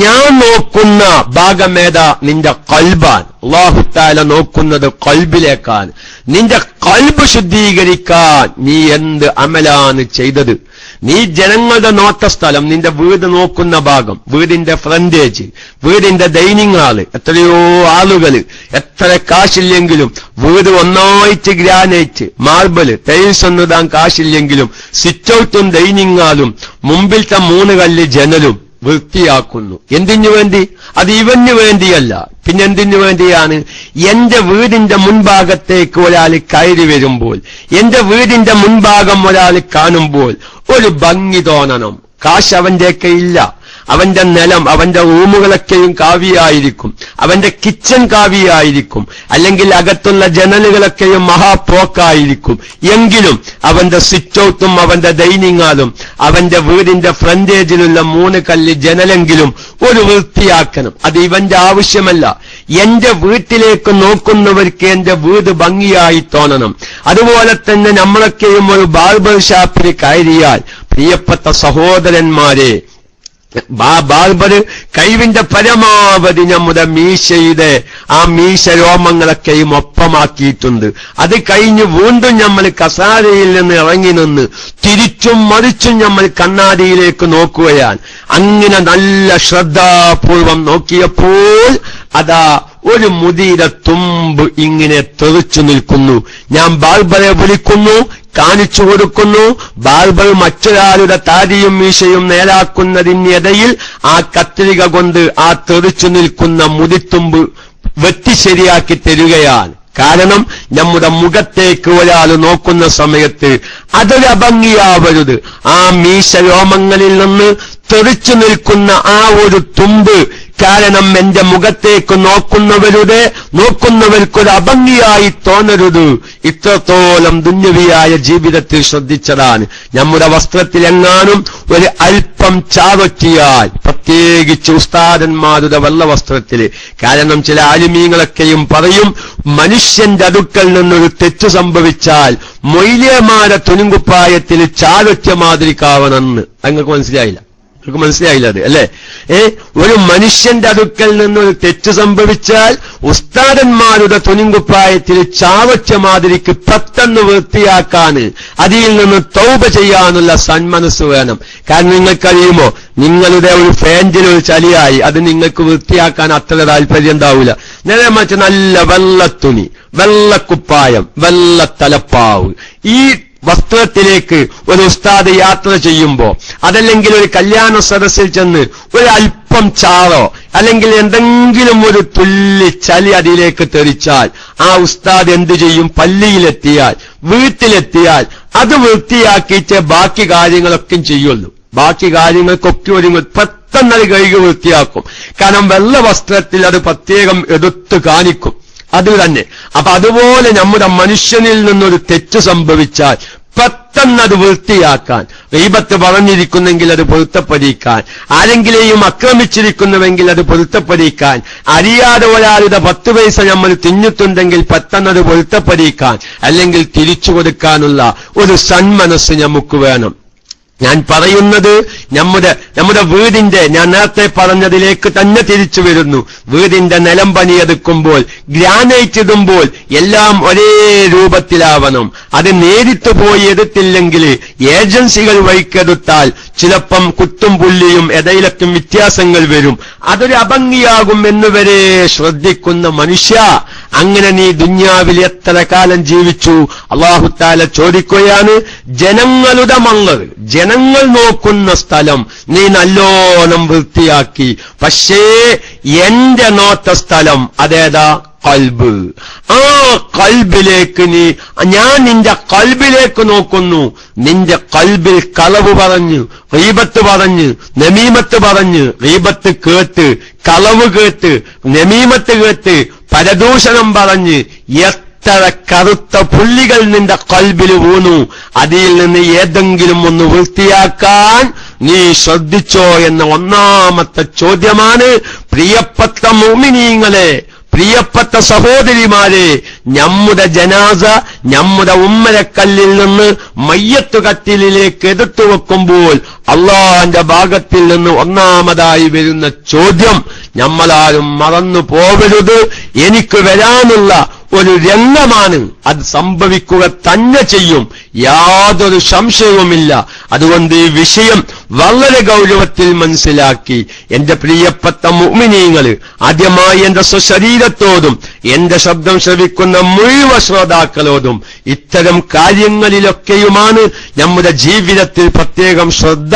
ഞാൻ നോക്കുന്ന ഭാഗമേതാ? നിന്റെ ഖൽബാൻ. അല്ലാഹു തആല നോക്കുന്നത് ഖൽബിലേക്കാണ്. നിന്റെ ഖൽബ് ശുദ്ധീകരിക്കാൻ നീ എന്ത് അമലാണ് ചെയ്തത്? നീ ജനങ്ങളുടെ നോട്ടസ്ഥലം, നിന്റെ വീട് നോക്കുന്ന ഭാഗം, വീടിന്റെ ഫ്രണ്ടേജ്, വീടിന്റെ ഡൈനിങ് ഹാള്, എത്രയോ ആളുകൾ, എത്ര കാശില്ലെങ്കിലും വീട് ഒന്നായിട്ട് ഗ്രാനൈറ്റ് മാർബിള് ടൈൽസ് ഒന്നും ഇടാൻ കാശില്ലെങ്കിലും സിറ്റ് ഔട്ടും ഡൈനിങ് ഹാളും മുമ്പിലത്തെ 3 കല്ല് ജനലും വൃത്തിയാക്കുന്നു. എന്തിനു വേണ്ടി? അത് ഇവന് വേണ്ടിയല്ല, പിന്നെന്തിനു വേണ്ടിയാണ്? എന്റെ വീടിന്റെ മുൻഭാഗത്തേക്ക് ഒരാൾ കയറി വരുമ്പോൾ, എന്റെ വീടിന്റെ മുൻഭാഗം ഒരാൾ കാണുമ്പോൾ ഒരു ഭംഗി തോന്നണം. കാശ് അവന്റെയൊക്കെ ഇല്ല. അവന്റെ നിലം, അവന്റെ റൂമുകളൊക്കെയും കാവിയായിരിക്കും, അവന്റെ കിച്ചൺ കാവിയായിരിക്കും, അല്ലെങ്കിൽ അകത്തുള്ള ജനലുകളൊക്കെയും മഹാപ്രോക്കായിരിക്കും. എങ്കിലും അവന്റെ സിറ്റ് ഔട്ടും അവന്റെ ഡൈനിങ് ഹാളും അവന്റെ വീടിന്റെ ഫ്രണ്ടേജിലുള്ള 3 കല്ല് ജനലെങ്കിലും ഒരു വൃത്തിയാക്കണം. അത് ഇവന്റെ ആവശ്യമല്ല. എന്റെ വീട്ടിലേക്ക് നോക്കുന്നവർക്ക് എന്റെ വീട് ഭംഗിയായി തോന്നണം. അതുപോലെ തന്നെ നമ്മളൊക്കെയും ഒരു ബാർബർ ഷാപ്പിൽ കയറിയാൽ, പ്രിയപ്പെട്ട സഹോദരന്മാരെ, ബാർബർ കഴിവിന്റെ പരമാവധി നമ്മുടെ മീശയുടെ ആ മീശ രോമങ്ങളൊക്കെയും ഒപ്പമാക്കിയിട്ടുണ്ട്. അത് കഴിഞ്ഞ് വീണ്ടും നമ്മൾ കസാരയിൽ നിന്ന് ഇറങ്ങി നിന്ന് തിരിച്ചും മറിച്ചും നമ്മൾ കണ്ണാടിയിലേക്ക് നോക്കുകയാണ്. അങ്ങനെ നല്ല ശ്രദ്ധാപൂർവം നോക്കിയപ്പോൾ അതാ ഒരു മുടിയുടെ തുമ്പ് ഇങ്ങനെ തെറിച്ചു നിൽക്കുന്നു. ഞാൻ ബാർബറെ വിളിക്കുന്നു, കാണിച്ചു കൊടുക്കുന്നു. ബാർബർ മറ്റൊരാളുടെ താടിയും മീശയും നേരാക്കുന്നതിനിടയിൽ ആ കത്രിക കൊണ്ട് ആ തെറിച്ചു നിൽക്കുന്ന മുടിത്തുമ്പ് വെട്ടി ശരിയാക്കി തരികയാണ്. കാരണം നമ്മുടെ മുഖത്തേക്ക് ഒരാൾ നോക്കുന്ന സമയത്ത് അതൊരു അഭംഗിയാവരുത്. ആ മീശ രോമങ്ങളിൽ നിന്ന് തെറിച്ചു നിൽക്കുന്ന ആ ഒരു തുമ്പ് കാരണം എന്റെ മുഖത്തേക്ക് നോക്കുന്നവർക്കൊരു അഭംഗിയായി തോന്നരുത്. ഇത്രത്തോളം ദുന്യവിയായ ജീവിതത്തിൽ ശ്രദ്ധിച്ചതാണ്. നമ്മുടെ വസ്ത്രത്തിലെങ്ങാനും ഒരു അല്പം ചാവറ്റിയാൽ, പ്രത്യേകിച്ച് ഉസ്താദന്മാരുടെ വെള്ള വസ്ത്രത്തില്, കാരണം ചില ആലിമീങ്ങളൊക്കെയും പറയും, മനുഷ്യന്റെ അടുക്കൽ നിന്നൊരു തെറ്റ് സംഭവിച്ചാൽ മൊയ്ലിയമാരെ തുണിങ്കുപ്പായത്തിൽ ചാവറ്റ മാതിരിക്കാവണമെന്ന്. നിങ്ങൾക്ക് മനസ്സിലായില്ല? നിങ്ങൾക്ക് മനസ്സിലായില്ല അത് അല്ലേ? ഒരു മനുഷ്യന്റെ അടുക്കൽ നിന്നൊരു തെറ്റ് സംഭവിച്ചാൽ ഉസ്താദന്മാരുടെ തുണിങ്കുപ്പായത്തിൽ ചാവച്ച മാതിരിക്ക് പെട്ടെന്ന് വൃത്തിയാക്കാൻ, അതിൽ നിന്ന് തൗബ ചെയ്യാനുള്ള സന്മനസ് വേണം. കാരണം നിങ്ങൾക്കറിയുമോ, നിങ്ങളുടെ ഒരു ഫാൻറ്റിൽ ഒരു ചളിയായി, അത് നിങ്ങൾക്ക് വൃത്തിയാക്കാൻ അത്ര താല്പര്യം ഉണ്ടാവില്ല. നേരെ മറിച്ച് നല്ല വെള്ളത്തുണി, വെള്ളക്കുപ്പായം, വെള്ള തലപ്പാവ്, ഈ വസ്ത്രത്തിലേക്ക് ഒരു ഉസ്താദ് യാത്ര ചെയ്യുമ്പോ, അതല്ലെങ്കിൽ ഒരു കല്യാണ സദസ്സിൽ ചെന്ന് ഒരു അല്പം ചാറോ അല്ലെങ്കിൽ എന്തെങ്കിലും ഒരു തുള്ളി ചളി അതിലേക്ക് തെറിച്ചാൽ ആ ഉസ്താദ് എന്തു ചെയ്യും? പള്ളിയിലെത്തിയാൽ, വീട്ടിലെത്തിയാൽ അത് വൃത്തിയാക്കിയിട്ട് ബാക്കി കാര്യങ്ങളൊക്കെ ചെയ്യുള്ളൂ. ബാക്കി കാര്യങ്ങൾക്കൊക്കെ ഒരുങ്ങും, പെട്ടെന്ന് അത് കഴുകി വൃത്തിയാക്കും. കാരണം വെള്ള വസ്ത്രത്തിൽ അത് പ്രത്യേകം എടുത്തു കാണിക്കും. അത് തന്നെ. അപ്പൊ അതുപോലെ നമ്മുടെ മനുഷ്യനിൽ നിന്നൊരു തെറ്റ് സംഭവിച്ചാൽ പെട്ടെന്ന് അത് വൃത്തിയാക്കാൻ, ഗീബത്ത് പറഞ്ഞിരിക്കുന്നെങ്കിൽ അത് പൊരുത്തപ്പെടിക്കാൻ, ആരെങ്കിലെയും ആക്രമിച്ചിരിക്കുന്നുവെങ്കിൽ അത് പൊരുത്തപ്പെടിക്കാൻ, അറിയാതെ ഒരാളുടെ 10 പൈസ നമ്മൾ തിന്നിട്ടുണ്ടെങ്കിൽ പെട്ടെന്ന് അത് പൊരുത്തപ്പെടിക്കാൻ, അല്ലെങ്കിൽ തിരിച്ചു കൊടുക്കാനുള്ള ഒരു സന്മനസ് നമുക്ക് വേണം. ഞാൻ പറയുന്നത് നമ്മുടെ വീടിന്റെ, ഞാൻ നേരത്തെ പറഞ്ഞതിലേക്ക് തന്നെ തിരിച്ചു വരുന്നു. വീടിന്റെ നിലം പണിയെടുക്കുമ്പോൾ, ഗ്രാനൈറ്റ് ഇടുമ്പോൾ എല്ലാം ഒരേ രൂപത്തിലാവണം. അത് നേരിട്ട് പോയി എടുത്തില്ലെങ്കിൽ ഏജൻസികൾ വഴിക്കെടുത്താൽ ചിലപ്പം കുത്തും പുള്ളിയും ഇടയിലൊക്കെ വ്യത്യാസങ്ങൾ വരും. അതൊരു അഭംഗിയാകും എന്നുവരെ ശ്രദ്ധിക്കുന്ന മനുഷ്യ, അങ്ങനെ നീ ദുന്യാവിൽ എത്ര കാലം ജീവിച്ചു? അല്ലാഹു തആല ചോദിക്കുകയാണ്, ജനങ്ങളുടെ മങ്ങൾ, ജനങ്ങൾ നോക്കുന്ന സ്ഥലം നീ നല്ലോണം വൃത്തിയാക്കി. പക്ഷേ എന്റെ നോട്ട സ്ഥലം അതേതാ? ഖൽബ്. ആ ഖൽബിലേക്ക് ഞാൻ നിന്റെ ഖൽബിലേക്ക് നോക്കുന്നു. നിന്റെ ഖൽബിൽ കളവ് പറഞ്ഞ്, ഗീബത്ത് പറഞ്ഞ്, നമീമത്ത് പറഞ്ഞ്, ഗീബത്ത് കേട്ട്, കളവ് കേട്ട്, നമീമത്ത് കേട്ട് പരദൂഷണം പറഞ്ഞ് എത്ര കറുത്ത പുള്ളികൾ നിന്റെ ഖൽബിൽ വീണു, അതിൽ നിന്ന് ഏതെങ്കിലും ഒന്ന് വൃത്തിയാക്കാൻ നീ ശ്രദ്ധിച്ചോ എന്ന ഒന്നാമത്തെ ചോദ്യമാണ്. പ്രിയപ്പെട്ട മുഅ്മിനീങ്ങളെ, പ്രിയപ്പെട്ട സഹോദരിമാരെ, നമ്മുടെ ജനാസ നമ്മുടെ ഉമ്മരക്കല്ലിൽ നിന്ന് മയ്യത്ത് കട്ടിലിലേക്ക് എടുത്തു വെക്കുമ്പോൾ അള്ളാന്റെ ഭാഗത്തിൽ നിന്ന് ഒന്നാമതായി വരുന്ന ചോദ്യം നമ്മളാരും മറന്നു പോകരുത്. എനിക്ക് വരാനുള്ള ഒരു രംഗമാണ്, അത് സംഭവിക്കുക തന്നെ ചെയ്യും, യാതൊരു സംശയവുമില്ല. അതുകൊണ്ട് ഈ വിഷയം വളരെ ഗൗരവത്തിൽ മനസ്സിലാക്കി എന്റെ പ്രിയപ്പെട്ട മുഅ്മിനീങ്ങൾ, ആദ്യമായി എന്റെ സ്വശരീരത്തോടും എന്റെ ശബ്ദം ശ്രവിക്കുന്ന മുഴുവൻ ശ്രോതാക്കളോടും ഇത്തരം കാര്യങ്ങളിലൊക്കെയുമാണ് നമ്മുടെ ജീവിതത്തിൽ പ്രത്യേകം ശ്രദ്ധ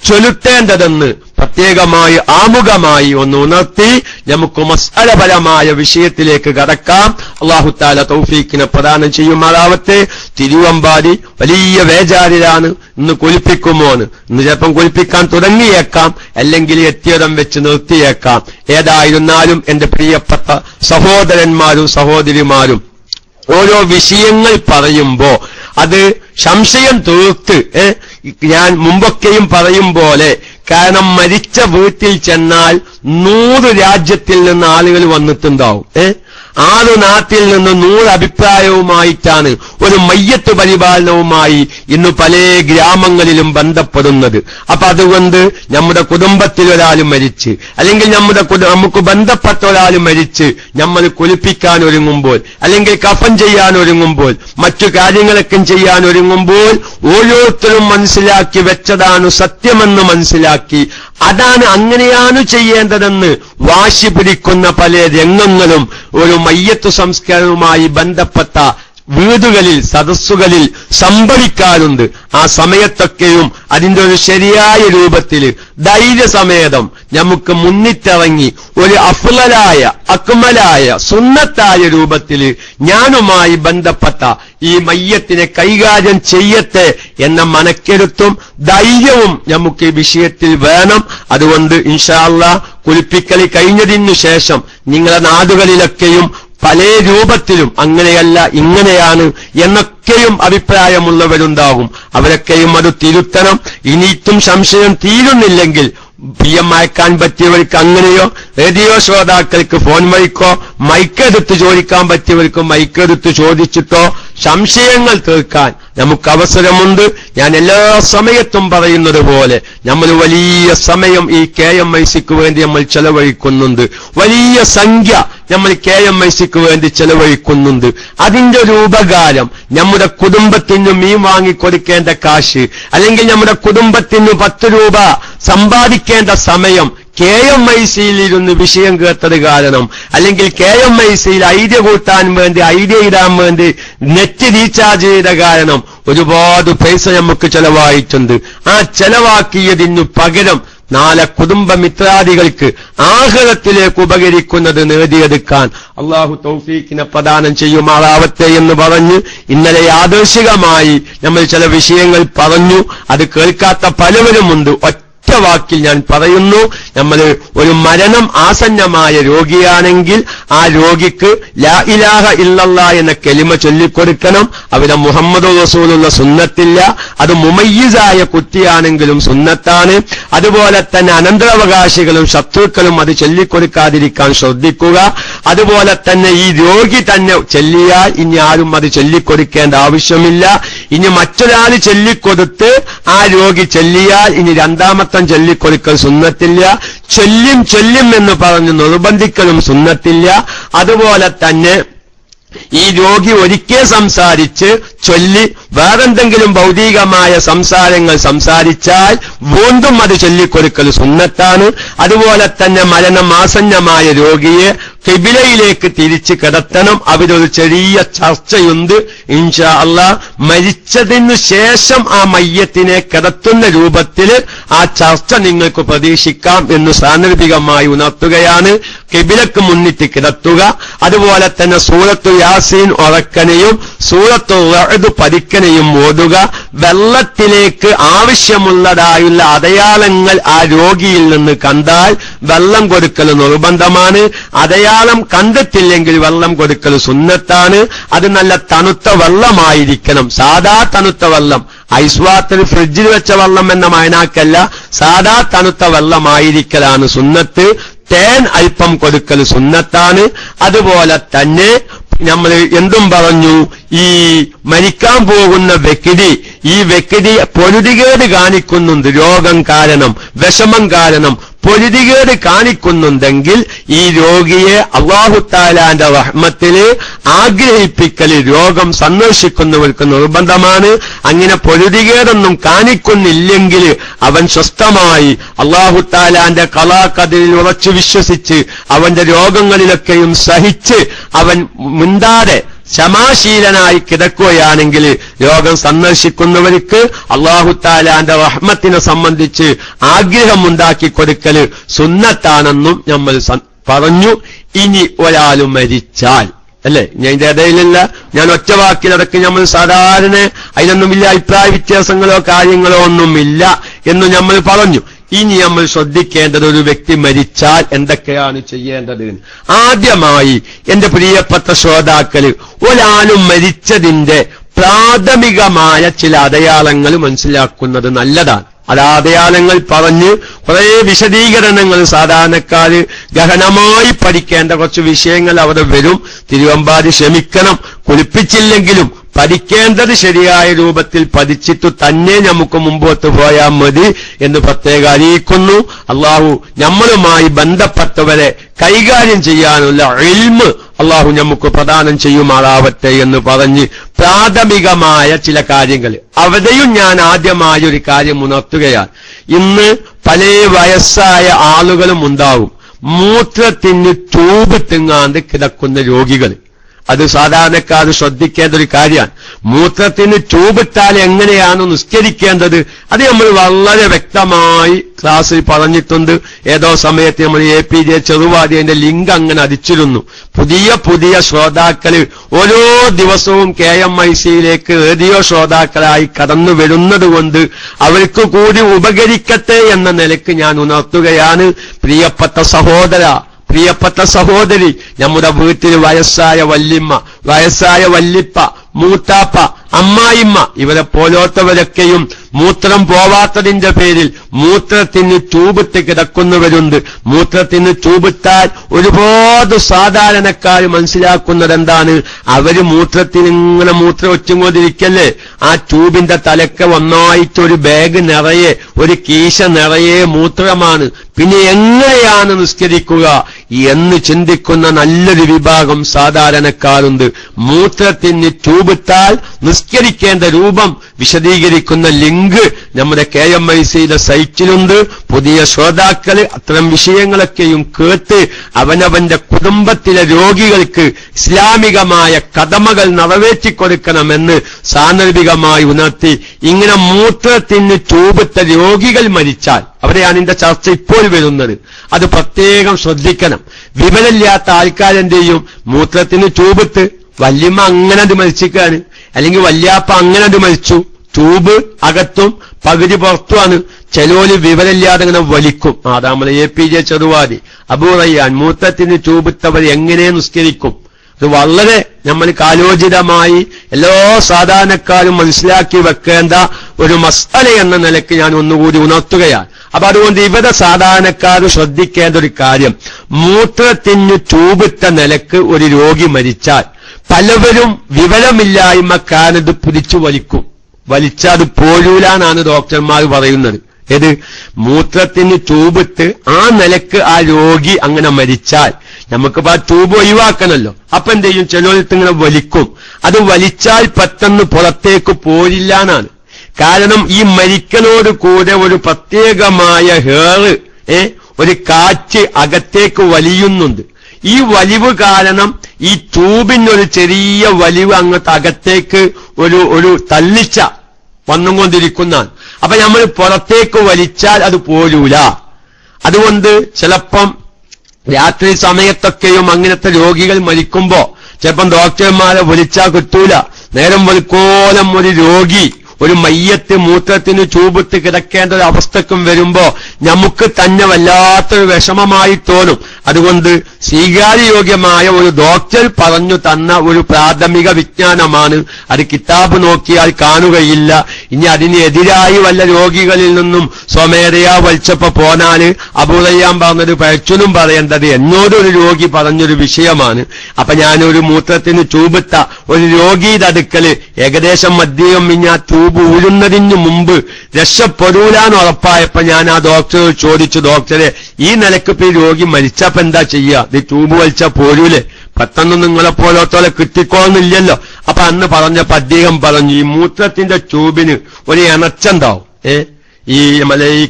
ചൊലുത്തേണ്ടതെന്ന് പ്രത്യേകമായി ആമുഖമായി ഒന്ന് ഉണർത്തി നമുക്ക് മസ്അലപരമായ വിഷയത്തിലേക്ക് കടക്കാം. അല്ലാഹു തആല തൗഫീഖിനെ പ്രദാനം ചെയ്യുമാറാവട്ടെ. തിരുവമ്പാടി വലിയ വേജാരിലാണ്, ഇന്ന് കുളിപ്പിക്കുമോന്ന്. ഇന്ന് ചിലപ്പം കുളിപ്പിക്കാൻ തുടങ്ങിയേക്കാം, അല്ലെങ്കിൽ എത്തിയിടം വെച്ച് നിർത്തിയേക്കാം. ഏതായിരുന്നാലും എന്റെ പ്രിയപ്പെട്ട സഹോദരന്മാരും സഹോദരിമാരും, ഓരോ വിഷയങ്ങൾ പറയുമ്പോ അത് സംശയം തീർത്ത് ഞാൻ മുമ്പൊക്കെയും പറയും പോലെ, കാരണം മരിച്ച വീട്ടിൽ ചെന്നാൽ 100 രാജ്യത്തിൽ നിന്ന് ആളുകൾ വന്നിട്ടുണ്ടാവും. 6 നാട്ടിൽ നിന്ന് 100 അഭിപ്രായവുമായിട്ടാണ് ഒരു മയ്യത്ത് പരിപാലനവുമായി ഇന്ന് പല ഗ്രാമങ്ങളിലും ബന്ധപ്പെടുന്നത്. അപ്പൊ അതുകൊണ്ട് നമ്മുടെ കുടുംബത്തിൽ ഒരാൾ മരിച്ച്, അല്ലെങ്കിൽ നമുക്ക് ബന്ധപ്പെട്ട ഒരാൾ മരിച്ച് നമ്മൾ കുളിപ്പിക്കാൻ ഒരുങ്ങുമ്പോൾ, അല്ലെങ്കിൽ കഫൻ ചെയ്യാൻ ഒരുങ്ങുമ്പോൾ, മറ്റു കാര്യങ്ങളൊക്കെ ചെയ്യാൻ ഒരുങ്ങുമ്പോൾ ഓരോരുത്തരും മനസ്സിലാക്കി വെച്ചതാണ് സത്യമെന്ന് മനസ്സിലാക്കി അതാണ് അങ്ങനെയാണ് ചെയ്യേണ്ടതെന്ന് വാശി പിടിക്കുന്ന പല രംഗങ്ങളും ഒരു മയ്യത്ത് സംസ്കാരവുമായി ബന്ധപ്പെട്ട വീടുകളിൽ, സദസ്സുകളിൽ സംഭവിക്കാറുണ്ട്. ആ സമയത്തൊക്കെയും അതിന്റെ ഒരു ശരിയായ രൂപത്തിൽ ധൈര്യസമേതം നമുക്ക് മുന്നിട്ടിറങ്ങി ഒരു അഫ്ളലായ അക്മലായ സുന്നത്തായ രൂപത്തിൽ ഞാനുമായി ബന്ധപ്പെട്ട ഈ മയ്യത്തിനെ കൈകാര്യം ചെയ്യട്ടെ എന്ന മനക്കരുത്തും ധൈര്യവും നമുക്ക് ഈ വിഷയത്തിൽ വേണം. അതുകൊണ്ട് ഇൻഷാ അല്ലാഹ് കുളിപ്പിക്കൽ കഴിഞ്ഞതിനു ശേഷം നിങ്ങളുടെ നാടുകളിലൊക്കെയും പല രൂപത്തിലും അങ്ങനെയല്ല ഇങ്ങനെയാണ് എന്നൊക്കെയും അഭിപ്രായമുള്ളവരുണ്ടാകും. അവരൊക്കെയും അത് തിരുത്തണം. ഇനിയിട്ടും സംശയം തീരുന്നില്ലെങ്കിൽ അയക്കാൻ പറ്റിയവർക്ക് അങ്ങനെയോ, റേഡിയോ ശ്രോതാക്കൾക്ക് ഫോൺ വഴിക്കോ, മൈക്കെടുത്ത് ചോദിക്കാൻ പറ്റിയവർക്ക് മൈക്കെടുത്ത് ചോദിച്ചിട്ടോ സംശയങ്ങൾ തീർക്കാൻ നമുക്ക് അവസരമുണ്ട്. ഞാൻ എല്ലാ സമയത്തും പറയുന്നത് പോലെ നമ്മൾ വലിയ സമയം ഈ KMICക്ക് വേണ്ടി നമ്മൾ ചെലവഴിക്കുന്നുണ്ട്. വലിയ സംഖ്യ നമ്മൾ KMICക്ക് വേണ്ടി ചെലവഴിക്കുന്നുണ്ട്. അതിന്റെ ഒരു ഉപകാരം നമ്മുടെ കുടുംബത്തിന് മീൻ വാങ്ങിക്കൊടുക്കേണ്ട കാശ്, അല്ലെങ്കിൽ നമ്മുടെ കുടുംബത്തിന് 10 രൂപ സമ്പാദിക്കേണ്ട സമയം KMICയിൽ ഇരുന്ന് വിഷയം കേട്ടത് കാരണം, അല്ലെങ്കിൽ KMICയിൽ ഐഡിയ കൂട്ടാൻ വേണ്ടി, ഐഡിയ ഇടാൻ വേണ്ടി നെറ്റ് റീചാർജ് ചെയ്ത കാരണം ഒരുപാട് പൈസ നമുക്ക് ചെലവായിട്ടുണ്ട്. ആ ചെലവാക്കിയതിനു പകരം നാളെ കുടുംബമിത്രാദികൾക്ക് ആഖിറത്തിലേക്ക് ഉപകരിക്കുന്നത് നേടിയെടുക്കാൻ അള്ളാഹു തൗഫീഖിനെ പ്രദാനം ചെയ്യുമാറാവട്ടെ എന്ന് പറഞ്ഞ് ഇന്നലെ യാദൃശികമായി നമ്മൾ ചില വിഷയങ്ങൾ പറഞ്ഞു. അത് കേൾക്കാത്ത പലവരുമുണ്ട്. ഒറ്റ വാക്കിൽ ഞാൻ പറയുന്നു, നമ്മൾ ഒരു മരണം ആസന്നമായ രോഗിയാണെങ്കിൽ ആ രോഗിക്ക് ലാ ഇലാഹ ഇല്ലല്ലാഹ് എന്ന കലിമ ചൊല്ലിക്കൊടുക്കണം. അവിടെ മുഹമ്മദ് റസൂലുള്ള സുന്നത്തില്ല. അത് മുമയ്യിസായ കുട്ടിയാണെങ്കിലും സുന്നത്താണ്. അതുപോലെ തന്നെ അനന്തരാവകാശികളും ശത്രുക്കളും അത് ചൊല്ലിക്കൊടുക്കാതിരിക്കാൻ ശ്രദ്ധിക്കുക. അതുപോലെ തന്നെ ഈ രോഗി തന്നെ ചൊല്ലിയാൽ ഇനി ആരും അത് ചൊല്ലിക്കൊടുക്കേണ്ട ആവശ്യമില്ല. ഇനി മറ്റൊരാൾ ചൊല്ലിക്കൊടുത്ത് ആ രോഗി ചൊല്ലിയാൽ ഇനി രണ്ടാമത്തെ ചൊല്ലിക്കൊടുക്കൽ സുന്നത്തില്ല. ചൊല്ലും എന്ന് പറഞ്ഞ് നിർബന്ധിക്കലും സുന്നത്തില്ല. അതുപോലെ തന്നെ ഈ രോഗി ഒരിക്കൽ സംസാരിച്ച് ചൊല്ലി വേറെന്തെങ്കിലും ഭൗതികമായ സംസാരങ്ങൾ സംസാരിച്ചാൽ വീണ്ടും അത് ചൊല്ലിക്കൊടുക്കൽ സുന്നത്താണ്. അതുപോലെ തന്നെ മരണമാസന്നമായ രോഗിയെ ഖിബിലയിലേക്ക് തിരിച്ച് കിടത്തണം. അവരൊരു ചെറിയ ചർച്ചയുണ്ട്. ഇൻഷാ അല്ലാഹ് മരിച്ചതിനു ശേഷം ആ മയ്യത്തിനെ കിടത്തുന്ന രൂപത്തിൽ ആ ചർച്ച നിങ്ങൾക്ക് പ്രതീക്ഷിക്കാം എന്ന് സാന്ദർഭികമായി ഉണർത്തുകയാണ്. ഖിബിലക്ക് മുന്നിട്ട് കിടത്തുക, അതുപോലെ തന്നെ സൂറത്തു യാസീൻ ഉറക്കനെയും സൂറത്തു റഅദ് പതിക്കനെയും ഓതുക. വെള്ളത്തിലേക്ക് ആവശ്യമുള്ളതായുള്ള അടയാളങ്ങൾ ആ രോഗിയിൽ നിന്ന് കണ്ടാൽ വെള്ളം കൊടുക്കൽ നിർബന്ധമാണ്. അടയാളം കണ്ടിട്ടില്ലെങ്കിൽ വെള്ളം കൊടുക്കൽ സുന്നത്താണ്. അത് നല്ല തണുത്ത വെള്ളമായിരിക്കണം. സാധാ തണുത്ത വെള്ളം, ഐസ് വാട്ടർ ഫ്രിഡ്ജിൽ വെച്ച വെള്ളം എന്ന മയനാക്കല്ല, സാധാ തണുത്ത വെള്ളമായിരിക്കലാണ് സുന്നത്ത്. തേൻ അല്പം കൊടുക്കൽ സുന്നത്താണ്. അതുപോലെ തന്നെ നമ്മൾ എന്തും പറഞ്ഞു, ഈ മരിക്കാൻ പോകുന്ന വ്യക്തി, ഈ വ്യക്തി പൊരുതികേട് കാണിക്കുന്നുണ്ട്, രോഗം കാരണം, വിഷമം കാരണം പൊരുതികേട് കാണിക്കുന്നുണ്ടെങ്കിൽ ഈ രോഗിയെ അല്ലാഹു തആലാന്റെ റഹ്മത്തില് ആഗ്രഹിപ്പിക്കൽ രോഗം സന്ദർശിക്കുന്നവർക്ക് നിർബന്ധമാണ്. അങ്ങനെ പൊരുതികേടൊന്നും കാണിക്കുന്നില്ലെങ്കിൽ അവൻ സ്വസ്ഥമായി അല്ലാഹു തആലാന്റെ ഖളാ ഖദറിൽ ഉറച്ചു വിശ്വസിച്ച് അവന്റെ രോഗങ്ങളിലൊക്കെയും സഹിച്ച് അവൻ മിണ്ടാതെ ക്ഷമാശീലനായി കിടക്കുകയാണെങ്കിൽ രോഗം സന്ദർശിക്കുന്നവർക്ക് അല്ലാഹു തആലാന്റെ റഹ്മത്തിനെ സംബന്ധിച്ച് ആഗ്രഹമുണ്ടാക്കി കൊടുക്കൽ സുന്നത്താണെന്നും നമ്മൾ പറഞ്ഞു. ഇനി ഒരാൾ മരിച്ചാൽ, അല്ലേ, ഞാൻ ഇതിന്റെ ഇടയിലല്ല, ഞാൻ ഒറ്റ വാക്കിലടക്ക് നമ്മൾ സാധാരണ അതിനൊന്നും വലിയ അഭിപ്രായ വ്യത്യാസങ്ങളോ കാര്യങ്ങളോ ഒന്നുമില്ല എന്ന് നമ്മൾ പറഞ്ഞു. ഇനി നമ്മൾ ശ്രദ്ധിക്കേണ്ടത്, ഒരു വ്യക്തി മരിച്ചാൽ എന്തൊക്കെയാണ് ചെയ്യേണ്ടത്? ആദ്യമായി എന്റെ പ്രിയപ്പെട്ട ശ്രോതാക്കള്, ഒരാളും മരിച്ചതിന്റെ പ്രാഥമികമായ ചില അടയാളങ്ങൾ മനസ്സിലാക്കുന്നത് നല്ലതാണ്. അത് അടയാളങ്ങൾ പറഞ്ഞ് കുറെ വിശദീകരണങ്ങൾ സാധാരണക്കാര് ഗഹനമായി പഠിക്കേണ്ട കുറച്ച് വിഷയങ്ങൾ അവിടെ വരും. തിരുവമ്പാടി ക്ഷമിക്കണം, കുളിപ്പിച്ചില്ലെങ്കിലും പഠിക്കേണ്ടത് ശരിയായ രൂപത്തിൽ പഠിച്ചിട്ടു തന്നെ നമുക്ക് മുമ്പോട്ട് പോയാൽ മതി എന്ന് പ്രത്യേകം അറിയിക്കുന്നു. അള്ളാഹു നമ്മളുമായി ബന്ധപ്പെട്ടവരെ കൈകാര്യം ചെയ്യാനുള്ള ഇൽമ് അള്ളാഹു നമുക്ക് പ്രദാനം ചെയ്യുമാറാവട്ടെ എന്ന് പറഞ്ഞ് പ്രാഥമികമായ ചില കാര്യങ്ങൾ അവിടെയും ഞാൻ ആദ്യമായ ഒരു കാര്യം ഉണർത്തുകയാണ്. ഇന്ന് പല വയസ്സായ ആളുകളും ഉണ്ടാവും മൂത്രത്തിന് ട്യൂബ് തിങ്ങാണ്ട് കിടക്കുന്ന രോഗികൾ. അത് സാധാരണക്കാർ ശ്രദ്ധിക്കേണ്ട ഒരു കാര്യമാണ്. മൂത്രത്തിന് ട്യൂബിട്ടാൽ എങ്ങനെയാണ് നിസ്കരിക്കേണ്ടത് അത് നമ്മൾ വളരെ വ്യക്തമായി ക്ലാസ്സിൽ പറഞ്ഞിട്ടുണ്ട്. ഏതോ സമയത്ത് നമ്മൾ APJ ചെറുവാടി അതിന്റെ ലിങ്ക് അങ്ങനെ അടിച്ചിരുന്നു. പുതിയ ശ്രോതാക്കള് ഓരോ ദിവസവും KMIC-യിലേക്ക് റേഡിയോ ശ്രോതാക്കളായി കടന്നു വരുന്നത് കൊണ്ട് അവർക്ക് കൂടി ഉപകരിക്കട്ടെ എന്ന നിലയ്ക്ക് ഞാൻ ഉണർത്തുകയാണ്. പ്രിയപ്പെട്ട സഹോദര, പ്രിയപ്പെട്ട സഹോദരി, നമ്മുടെ വീട്ടിൽ വയസ്സായ വല്യമ്മ, വയസ്സായ വല്ലിപ്പ, മൂത്താപ്പ, അമ്മായിമ്മ ഇവരെ പോലോത്തവരൊക്കെയും മൂത്രം പോവാത്തതിന്റെ പേരിൽ മൂത്രത്തിന് ട്യൂബിട്ട് കിടക്കുന്നവരുണ്ട്. മൂത്രത്തിന് ട്യൂബിട്ടാൽ ഒരുപാട് സാധാരണക്കാർ മനസ്സിലാക്കുന്നത് എന്താണ്, അവര് മൂത്രത്തിന് ഇങ്ങനെ മൂത്രം ഒച്ചുകൊണ്ടിരിക്കല്ലേ, ആ ട്യൂബിന്റെ തലക്ക് ഒന്നായിട്ടൊരു ബാഗ് നിറയെ, ഒരു കീശ നിറയെ മൂത്രമാണ്, പിന്നെ എങ്ങനെയാണ് നിസ്കരിക്കുക എന്ന് ചിന്തിക്കുന്ന നല്ലൊരു വിഭാഗം സാധാരണക്കാരുണ്ട്. മൂത്രത്തിന് ട്യൂബിട്ടാൽ നിസ്കരിക്കേണ്ട രൂപം വിശദീകരിക്കുന്ന ലിങ്ക് നമ്മുടെ KMIC-യുടെ സൈറ്റിലുണ്ട്. പുതിയ ശ്രോതാക്കള് അത്തരം വിഷയങ്ങളൊക്കെയും കേട്ട് അവനവന്റെ കുടുംബത്തിലെ രോഗികൾക്ക് ഇസ്ലാമികമായ കടമകൾ നിറവേറ്റിക്കൊടുക്കണമെന്ന് സാന്ദർഭികമായി ഉണർത്തി. ഇങ്ങനെ മൂത്രത്തിന് ട്യൂബിട്ട രോഗികൾ മരിച്ചാൽ, അവിടെയാണ് ഇതിന്റെ ചർച്ച ഇപ്പോൾ വരുന്നത്, അത് പ്രത്യേകം ശ്രദ്ധിക്കണം. വിവരമില്ലാത്ത ആൾക്കാരെന്ത് ചെയ്യും, മൂത്രത്തിന് ട്യൂബിട്ട് വല്യമ്മ അങ്ങനെ അത് മരിച്ചിക്കാണ്, അല്ലെങ്കിൽ വല്യാപ്പ അങ്ങനെ അത് മരിച്ചു, ട്യൂബ് അകത്തും പകുതി പുറത്തുമാണ്. ചിലോല് വിവരമില്ലാതെ ഇങ്ങനെ വലിക്കും. അതാ നമ്മളെ APJ ചെറുവാടി, അബൂ റയ്യാൻ, മൂത്രത്തിന് ട്യൂബിട്ടവർ എങ്ങനെ നിസ്കരിക്കും? അത് വളരെ നമ്മൾ കാലോചിതമായി എല്ലാ സാധാരണക്കാരും മനസ്സിലാക്കി വെക്കേണ്ട ഒരു മസ്അല എന്ന നിലയ്ക്ക് ഞാൻ ഒന്നുകൂടി ഉണർത്തുകയാണ്. അപ്പൊ അതുകൊണ്ട് ഇവിടെ സാധാരണക്കാർ ശ്രദ്ധിക്കേണ്ട ഒരു കാര്യം, മൂത്രത്തിന് ട്യൂബിട്ട നിലക്ക് ഒരു രോഗി മരിച്ചാൽ പലവരും വിവരമില്ലായ്മക്കാരത് പിടിച്ചു വലിക്കും. വലിച്ചത് പോരൂലാന്നാണ് ഡോക്ടർമാർ പറയുന്നത്. ഏത് മൂത്രത്തിന് ട്യൂബിട്ട് ആ നിലക്ക് ആ രോഗി അങ്ങനെ മരിച്ചാൽ നമുക്കിപ്പോ ആ ട്യൂബ് ഒഴിവാക്കണമല്ലോ. അപ്പൊ എന്ത് ചെയ്യും, ചിലർക്ക് ഇങ്ങനെ വലിക്കും. അത് വലിച്ചാൽ പെട്ടെന്ന് പുറത്തേക്ക് പോരില്ല എന്നാണ്. കാരണം ഈ മരിക്കലോട് കൂടെ ഒരു പ്രത്യേകമായ ഹെയർ, ഒരു കാറ്റ് അകത്തേക്ക് വലിയുന്നുണ്ട്. ഈ വലിവ് കാരണം ഈ ട്യൂബിനൊരു ചെറിയ വലിവ് അങ്ങോട്ട് അകത്തേക്ക് ഒരു തള്ളിച്ച വന്നുകൊണ്ടിരിക്കുന്നതാണ്. അപ്പൊ നമ്മൾ പുറത്തേക്ക് വലിച്ചാൽ അത് പോരൂല. അതുകൊണ്ട് ചിലപ്പം രാത്രി സമയത്തൊക്കെയും അങ്ങനത്തെ രോഗികൾ മരിക്കുമ്പോ ചിലപ്പം ഡോക്ടർമാരെ വിളിച്ചാൽ കിട്ടൂല. നേരം വെളുക്കോലം ഒരു രോഗി ഒരു മയ്യത്ത് മൂത്രത്തിന് ചൂപിട്ട് കിടക്കേണ്ട ഒരു അവസ്ഥക്കും വരുമ്പോ നമുക്ക് തന്നെ വല്ലാത്തൊരു വിഷമമായി തോന്നും. അതുകൊണ്ട് സ്വീകാര്യയോഗ്യമായ ഒരു ഡോക്ടർ പറഞ്ഞു തന്ന ഒരു പ്രാഥമിക വിജ്ഞാനമാണ്. അത് കിതാബ് നോക്കിയാൽ കാണുകയില്ല. ഇനി അതിനെതിരായി വല്ല രോഗികളിൽ നിന്നും സ്വമേധയാ വലിച്ചപ്പോ പോനാല് അബൂറയ്യാൻ പറഞ്ഞത് പഴച്ചനും പറയേണ്ടത് എന്നോടൊരു രോഗി പറഞ്ഞൊരു വിഷയമാണ്. അപ്പൊ ഞാനൊരു മൂത്രത്തിന് ചൂപിട്ട ഒരു രോഗിയുടെ അടുക്കല് ഏകദേശം മദ്യം ആ ചൂബ് ഊരുന്നതിന് മുമ്പ് രക്ഷപ്പെടൂലാന്ന് ഉറപ്പായപ്പോ ഞാൻ ആ ഡോക്ടറോട് ചോദിച്ചു, ഡോക്ടറെ ഈ നിലക്കിപ്പോ ഈ രോഗി മരിച്ചപ്പോ എന്താ ചെയ്യുക? ഇത് ട്യൂബ് വലിച്ചാ പോരൂലേ? പെട്ടെന്ന് നിങ്ങളെപ്പോലത്തോലെ കിട്ടിക്കോന്നില്ലല്ലോ. അപ്പൊ അന്ന് പറഞ്ഞപ്പോ അദ്ദേഹം പറഞ്ഞു, ഈ മൂത്രത്തിന്റെ ട്യൂബിന് ഒരു ഇണച്ചുണ്ടാവും. ഈ നമ്മളെ ഈ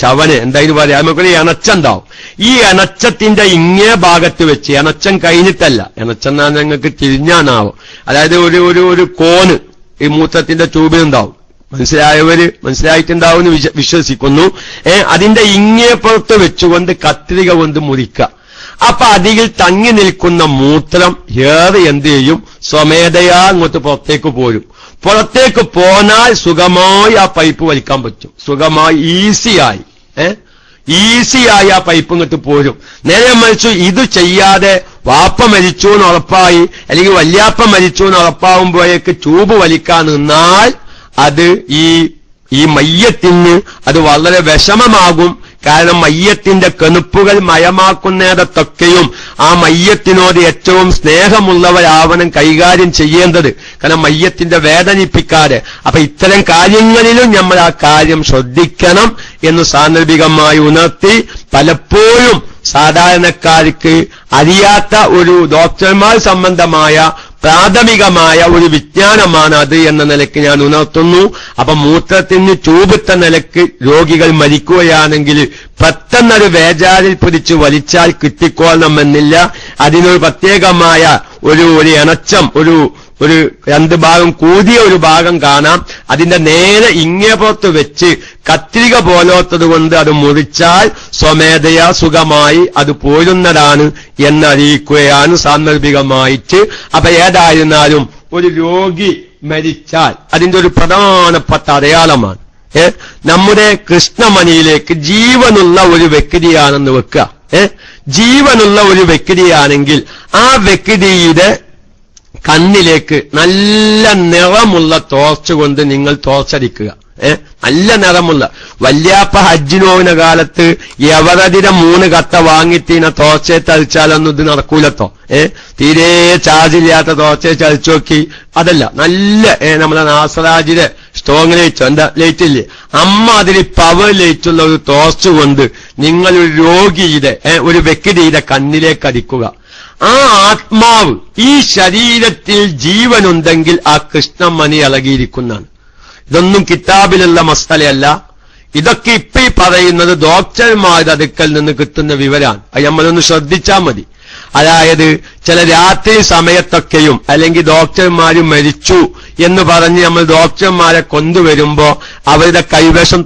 ചവനെ എന്തായാലും പറയാം, നമുക്കൊരു ഇണച്ചുണ്ടാവും. ഈ ഇണച്ചത്തിന്റെ ഇങ്ങേ ഭാഗത്ത് വെച്ച്, ഇണച്ചം കഴിഞ്ഞിട്ടല്ല, ഇണച്ചെന്നാ ഞങ്ങൾക്ക് തിരിഞ്ഞാണാവും, അതായത് ഒരു കോണ് ഈ മൂത്രത്തിന്റെ ട്യൂബിനുണ്ടാവും. മനസ്സിലായിട്ടുണ്ടാവും എന്ന് വിശ്വസിക്കുന്നു. അതിന്റെ ഇങ്ങേപ്പുറത്ത് വെച്ചുകൊണ്ട് കത്രിക കൊണ്ട് മുറിക്കുക. അപ്പൊ അതിൽ തങ്ങി നിൽക്കുന്ന മൂത്രം ഏറെ എന്ത് ചെയ്യും? സ്വമേധയാ അങ്ങോട്ട് പുറത്തേക്ക് പോരും. പുറത്തേക്ക് പോന്നാൽ സുഖമായി ആ പൈപ്പ് വലിക്കാൻ പറ്റും. സുഖമായി ഈസിയായി ആ പൈപ്പ് ഇങ്ങോട്ട് പോരും. നേരെ മറിച്ച് ഇത് ചെയ്യാതെ വാപ്പ മരിച്ചു എന്ന് ഉറപ്പായി, അല്ലെങ്കിൽ വല്യാപ്പ മരിച്ചു എന്ന് ഉറപ്പാവുമ്പോഴേക്ക് ട്യൂബ് വലിക്കാൻ നിന്നാൽ അത് ഈ മയ്യത്തിന് അത് വളരെ വിഷമമാകും. കാരണം മയ്യത്തിന്റെ കെണുപ്പുകൾ മയമാക്കുന്നിടത്തൊക്കെയും ആ മയ്യത്തിനോട് ഏറ്റവും സ്നേഹമുള്ളവരാവണം കൈകാര്യം ചെയ്യേണ്ടത്. കാരണം മയ്യത്തിന്റെ വേദനിപ്പിക്കാതെ. അപ്പൊ ഇത്തരം കാര്യങ്ങളിലും നമ്മൾ ആ കാര്യം ശ്രദ്ധിക്കണം എന്ന് സാന്ദർഭികമായി ഉണർത്തി, പലപ്പോഴും സാധാരണക്കാർക്ക് അറിയാത്ത ഒരു ഡോക്ടർമാർ സംബന്ധമായ പ്രാഥമികമായ ഒരു വിജ്ഞാനമാണ് അത് എന്ന നിലയ്ക്ക് ഞാൻ ഉണർത്തുന്നു. അപ്പൊ മൂത്രത്തിന് ചൂപിട്ട നിലയ്ക്ക് രോഗികൾ മരിക്കുകയാണെങ്കിൽ പെട്ടെന്നൊരു വേജാരിൽ പിടിച്ച് വലിച്ചാൽ കിട്ടിക്കൊള്ളണമെന്നില്ല. അതിനൊരു പ്രത്യേകമായ ഒരു ഇണച്ചം, ഒരു രണ്ട് ഭാഗം കൂടിയ ഒരു ഭാഗം കാണാം. അതിന്റെ നേരെ ഇങ്ങേപ്പുറത്ത് വെച്ച് കത്രിക പോലോത്തത് കൊണ്ട് അത് മുറിച്ചാൽ സ്വമേധയാ സുഖമായി അത് പോരുന്നതാണ് എന്നറിയിക്കുകയാണ് സാന്ദർഭികമായിട്ട്. അപ്പൊ ഏതായിരുന്നാലും ഒരു രോഗി മരിച്ചാൽ അതിന്റെ ഒരു പ്രധാനപ്പെട്ട അടയാളമാണ് നമ്മുടെ കൃഷ്ണമണിയിലേക്ക് ജീവനുള്ള ഒരു വ്യക്തിയാണെന്ന് വെക്കുക. ജീവനുള്ള ഒരു വ്യക്തിയാണെങ്കിൽ ആ വ്യക്തിയുടെ കണ്ണിലേക്ക് നല്ല നിറമുള്ള ടോർച്ച് കൊണ്ട് നിങ്ങൾ ടോർച്ചടിക്കുക. നല്ല നിറമുള്ള വല്യാപ്പ ഹജ്ജിനോവിന കാലത്ത് എവറതിരെ 3 കട്ട വാങ്ങിത്തീന ടോർച്ചയെ തളിച്ചാലൊന്നും ഇത് നടക്കൂലത്തോ. തീരെ ചാർജില്ലാത്ത ടോർച്ചയെ ചളിച്ചു നോക്കി, അതല്ല നല്ല നമ്മളെ നാസറാജിലെ സ്ട്രോങ് ലൈറ്റ്, എന്താ ലൈറ്റ് ഇല്ലേ, അതിൽ പവർ ലൈറ്റുള്ള ഒരു ടോർച്ച് കൊണ്ട് നിങ്ങളൊരു രോഗിയുടെ ഒരു വ്യക്തിയുടെ കണ്ണിലേക്ക് അടിക്കുക. ആ ആത്മാവ് ഈ ശരീരത്തിൽ ജീവനുണ്ടെങ്കിൽ ആ കൃഷ്ണമണി ഇളകിയിരിക്കുന്നതാണ്. ഇതൊന്നും കിതാബിലുള്ള മസ്തലയല്ല. ഇതൊക്കെ ഇപ്പൊ ഈ പറയുന്നത് ഡോക്ടർമാരുടെ അടുക്കൽ നിന്ന് കിട്ടുന്ന വിവരമാണ്. അത് നമ്മളൊന്ന് ശ്രദ്ധിച്ചാൽ മതി. അതായത് ചില രാത്രി സമയത്തൊക്കെയും അല്ലെങ്കിൽ ഡോക്ടർമാര് മരിച്ചു എന്ന് പറഞ്ഞ് നമ്മൾ ഡോക്ടർമാരെ കൊണ്ടുവരുമ്പോ അവരുടെ കൈവശം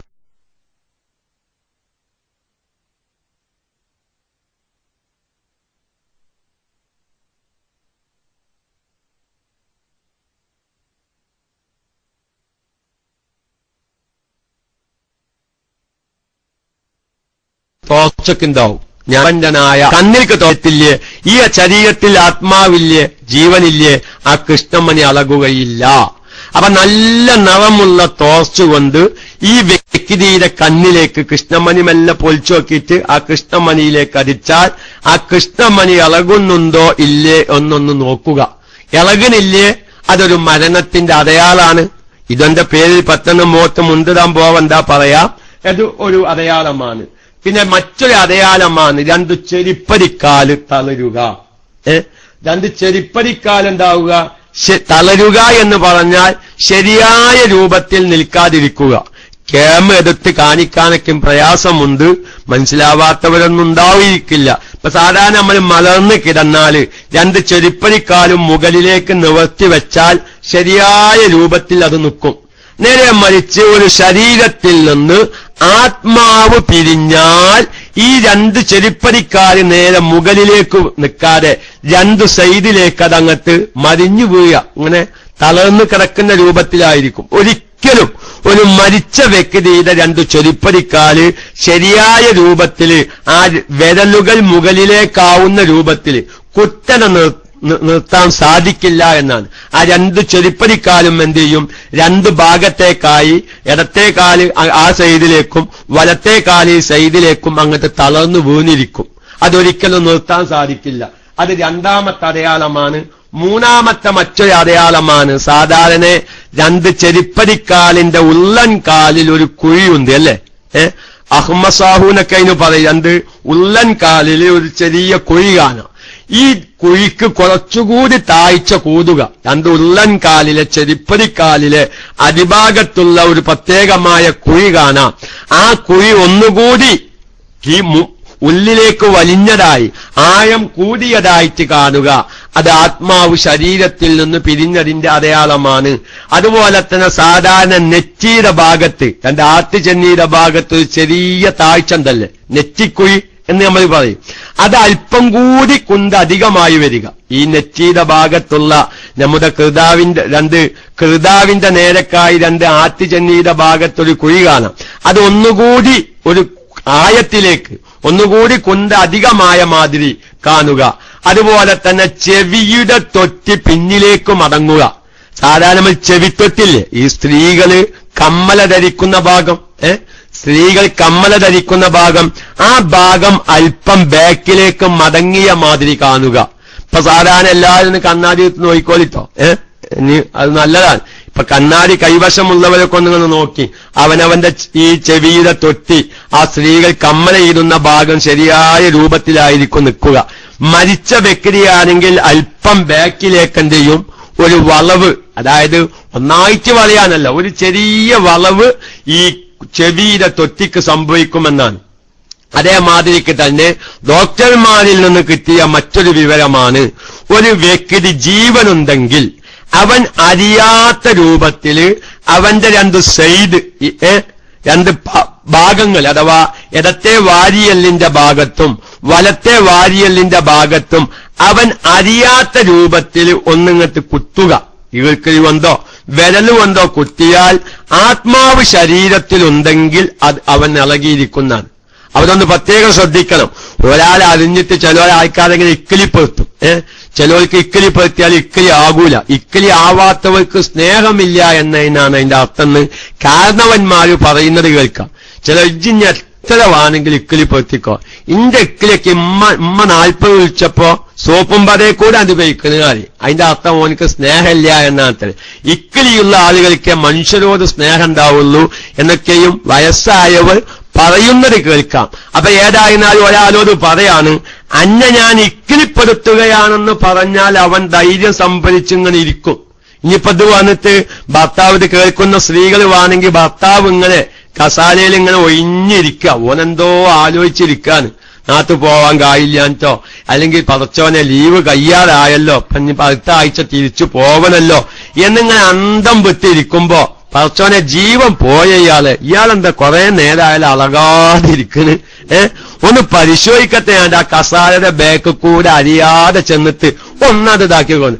ടോർച്ചൊക്കെണ്ടാവും. ഞാനായ കണ്ണിൽക്ക് തോറ്റത്തില്ലേ, ഈ ശരീരത്തിൽ ആത്മാവില്ലേ, ജീവനില്ലേ, ആ കൃഷ്ണമണി അളകുകയില്ല. അപ്പൊ നല്ല നിറമുള്ള ടോർച്ച് കൊണ്ട് ഈ വ്യക്തിയുടെ കണ്ണിലേക്ക് കൃഷ്ണമണി മെല്ലെ പൊളിച്ചു നോക്കിയിട്ട് ആ കൃഷ്ണമണിയിലേക്ക് അടിച്ചാൽ ആ കൃഷ്ണമണി ഇളകുന്നുണ്ടോ ഇല്ലേ എന്നൊന്ന് നോക്കുക. ഇളകണില്ലേ, അതൊരു മരണത്തിന്റെ അടയാളാണ്. ഇതെന്റെ പേരിൽ പെട്ടെന്ന് മോത്ത് മുണ്ടിടാൻ പോവെന്താ പറയാം, അത് ഒരു അടയാളമാണ്. പിന്നെ മറ്റൊരു അടയാളമാണ് 2 ചെരിപ്പടിക്കാല് തളരുക. 2 ചെരിപ്പടിക്കാലുണ്ടാവുക. തളരുക എന്ന് പറഞ്ഞാൽ ശരിയായ രൂപത്തിൽ നിൽക്കാതിരിക്കുക. എടുത്ത് കാണിക്കാനൊക്കെ പ്രയാസമുണ്ട്, മനസ്സിലാവാത്തവരൊന്നും ഉണ്ടായിരിക്കില്ല. ഇപ്പൊ സാധാരണ നമ്മൾ മലർന്ന് കിടന്നാല് 2 ചെരിപ്പടിക്കാലും മുകളിലേക്ക് നിവർത്തി വെച്ചാൽ ശരിയായ രൂപത്തിൽ അത് നിൽക്കും. നേരെ മറിച്ച് ഒരു ശരീരത്തിൽ നിന്ന് ആത്മാവ് പിരിഞ്ഞാൽ ഈ രണ്ട് ചെരിപ്പടിക്കാര് നേരെ മുകളിലേക്ക് നിൽക്കാതെ രണ്ട് സൈഡിലേക്ക് അതങ്ങട്ട് മരിഞ്ഞു വീഴുക, ഇങ്ങനെ തളർന്നു കിടക്കുന്ന രൂപത്തിലായിരിക്കും. ഒരിക്കലും ഒരു മരിച്ച വ്യക്തിയുടെ രണ്ട് ചെരിപ്പടിക്കാല് ശരിയായ രൂപത്തില് ആ വിരലുകൾ മുകളിലേക്കാവുന്ന രൂപത്തില് കുത്തനെ നിർത്താൻ സാധിക്കില്ല എന്നാണ്. ആ രണ്ട് ചെരിപ്പടിക്കാലും എന്ത് ചെയ്യും, രണ്ട് ഭാഗത്തേക്കായി ഇടത്തെ കാല് ആ സൈഡിലേക്കും വലത്തെ കാല് ഈ സൈഡിലേക്കും അങ്ങോട്ട് തളർന്നു വീണിരിക്കും. അതൊരിക്കലും നിർത്താൻ സാധിക്കില്ല. അത് രണ്ടാമത്തെ അടയാളമാണ്. മൂന്നാമത്തെ മറ്റൊരു അടയാളമാണ്, സാധാരണ രണ്ട് ചെരിപ്പടിക്കാലിന്റെ ഉള്ളൻ കാലിൽ ഒരു കുഴിയുണ്ട് അല്ലേ, അഹ്മസാഹൂനൊക്കെ അതിന് പറയും, രണ്ട് ഉള്ളൻ കാലിൽ ഒരു ചെറിയ കുഴി കാണാം. ഈ കുഴിക്ക് കുറച്ചുകൂടി താഴ്ച കൂടുക, രണ്ട് ഉള്ളൻ കാലിലെ ചെരിപ്പടിക്കാലിലെ അടിഭാഗത്തുള്ള ഒരു പ്രത്യേകമായ കുഴി കാണാം. ആ കുഴി ഒന്നുകൂടി ഈ ഉള്ളിലേക്ക് വലിഞ്ഞതായി ആഴം കൂടിയതായിട്ട് കാണുക. അത് ആത്മാവ് ശരീരത്തിൽ നിന്ന് പിരിഞ്ഞതിന്റെ അടയാളമാണ്. അതുപോലെ തന്നെ സാധാരണ നെറ്റിയുടെ ഭാഗത്ത്, തന്റെ ആറ്റുചെന്നിയുടെ ഭാഗത്ത് ഒരു ചെറിയ താഴ്ച ഉണ്ടല്ലേ, നെറ്റിക്കുഴി എന്ന് നമ്മൾ പറയും. അത് അല്പം കൂടി കുന്ത് അധികമായി വരിക. ഈ നെറ്റിയുടെ ഭാഗത്തുള്ള നമ്മുടെ കൃതാവിന്റെ നേരക്കായി രണ്ട് ആറ്റുചെന്നിയുടെ ഭാഗത്തൊരു കുഴി കാണാം. അത് ഒന്നുകൂടി ഒരു ആയത്തിലേക്ക് ഒന്നുകൂടി കുന്ത് അധികമായ മാതിരി കാണുക. അതുപോലെ തന്നെ ചെവിയുടെ തൊട്ടി പിന്നിലേക്ക് മടങ്ങുക. സാധാരണ ചെവിത്തൊട്ടില്ലേ, ഈ സ്ത്രീകള് കമ്മല ധരിക്കുന്ന ഭാഗം, സ്ത്രീകൾ കമ്മല ധരിക്കുന്ന ഭാഗം, ആ ഭാഗം അല്പം ബാക്കിലേക്ക് മടങ്ങിയ മാതിരി കാണുക. ഇപ്പൊ സാധാരണ എല്ലാവരും കണ്ണാടി നോക്കിക്കോളിട്ടോ, അത് നല്ലതാണ്. ഇപ്പൊ കണ്ണാടി കൈവശമുള്ളവരെ കൊണ്ടു നോക്കി അവനവന്റെ ഈ ചെവിയുടെ തൊട്ടി ആ സ്ത്രീകൾ കമ്മല ചെയ്യുന്ന ഭാഗം ശരിയായ രൂപത്തിലായിരിക്കും നിൽക്കുക. മരിച്ച വ്യക്തിയാണെങ്കിൽ അല്പം ബാക്കിലേക്ക് എന്ത് ചെയ്യും, ഒരു വളവ്, അതായത് ഒന്നായിട്ട് വളയാനല്ല, ഒരു ചെറിയ വളവ് ഈ ചെവിയുടെ തൊട്ടിക്ക് സംഭവിക്കുമെന്നാണ്. അതേമാതിരിക്ക് തന്നെ ഡോക്ടർമാരിൽ നിന്ന് കിട്ടിയ മറ്റൊരു വിവരമാണ്, ഒരു വ്യക്തി ജീവനുണ്ടെങ്കിൽ അവൻ അറിയാത്ത രൂപത്തില് അവന്റെ രണ്ട് സൈഡ്, രണ്ട് ഭാഗങ്ങൾ, അഥവാ ഇടത്തെ വാരിയല്ലിന്റെ ഭാഗത്തും വലത്തെ വാരിയല്ലിന്റെ ഭാഗത്തും അവൻ അറിയാത്ത രൂപത്തിൽ ഒന്നിങ്ങട്ട് കുത്തുക. ഈർക്കിളി കൊണ്ടോ വിരലുകൊണ്ടോ കുത്തിയാൽ ആത്മാവ് ശരീരത്തിലുണ്ടെങ്കിൽ അത് അവൻ ഇളകിയിരിക്കുന്നതാണ്. അവരൊന്ന് പ്രത്യേകം ശ്രദ്ധിക്കണം. ഒരാളെ അറിഞ്ഞിട്ട് ചില ആൾക്കാരെങ്ങനെ ഇക്കിളിപ്പെടുത്തും, ചിലവർക്ക് ഇക്കിളി പെടുത്തിയാൽ ഇക്കിളി ആകൂല. ഇക്കിളി ആവാത്തവർക്ക് സ്നേഹമില്ല എന്നതിനാണ് അതിന്റെ അർത്ഥം എന്ന് കാരണവന്മാര് പറയുന്നത് കേൾക്കാം. ചില ഇജ്ജിന് എത്ര വേണമെങ്കിൽ ഇക്കിളി പെടുത്തിക്കോ, ഇന്റെ ഇക്കിളിയൊക്കെ ഉമ്മ 40 വിളിച്ചപ്പോ സോപ്പും പതയെ കൂടെ അനുഭവിക്കുന്ന കാര്യം, അതിന്റെ അർത്ഥം ഓനക്ക് സ്നേഹമില്ല എന്നാണ്. ഇക്കിളിയുള്ള ആളുകൾക്ക് മനുഷ്യരോട് സ്നേഹം ഉണ്ടാവുള്ളൂ എന്നൊക്കെയും വയസ്സായവർ പറയുന്നത് കേൾക്കാം. അപ്പൊ ഏതായിരുന്നാലും ഒരാളോട് പറയാണ്, അന്നെ ഞാൻ ഇക്കിളിപ്പെടുത്തുകയാണെന്ന് പറഞ്ഞാൽ അവൻ ധൈര്യം സംഭരിച്ചിങ്ങനെ ഇരിക്കും. ഇനിയിപ്പോ ഇത് വന്നിട്ട് ഭർത്താവ് ഇത് കേൾക്കുന്ന സ്ത്രീകൾ വേണമെങ്കിൽ ഭർത്താവ് ഇങ്ങനെ കസാലയിൽ ഇങ്ങനെ ഒഴിഞ്ഞിരിക്കുക, ഓനെന്തോ ആലോചിച്ചിരിക്കാണ്, നാട്ടു പോവാൻ കായില്ലാൻറ്റോ, അല്ലെങ്കിൽ പതച്ചോനെ ലീവ് കയ്യാറായല്ലോ, ഇനി അടുത്ത ആഴ്ച തിരിച്ചു പോവണല്ലോ എന്നിങ്ങനെ അന്തം വിട്ടിരിക്കുമ്പോ പടച്ചോനെ ജീവൻ പോയ ഇയാളെന്താ കുറെ നേരമായാലും അളകാതിരിക്കണ്, ഒന്ന് പരിശോധിക്കട്ടെ. ഞാൻ ആ കസാലയുടെ ബാക്ക് കൂടെ അറിയാതെ ചെന്നിട്ട് ഒന്നത് ഇതാക്കിക്കൊണ്ട്,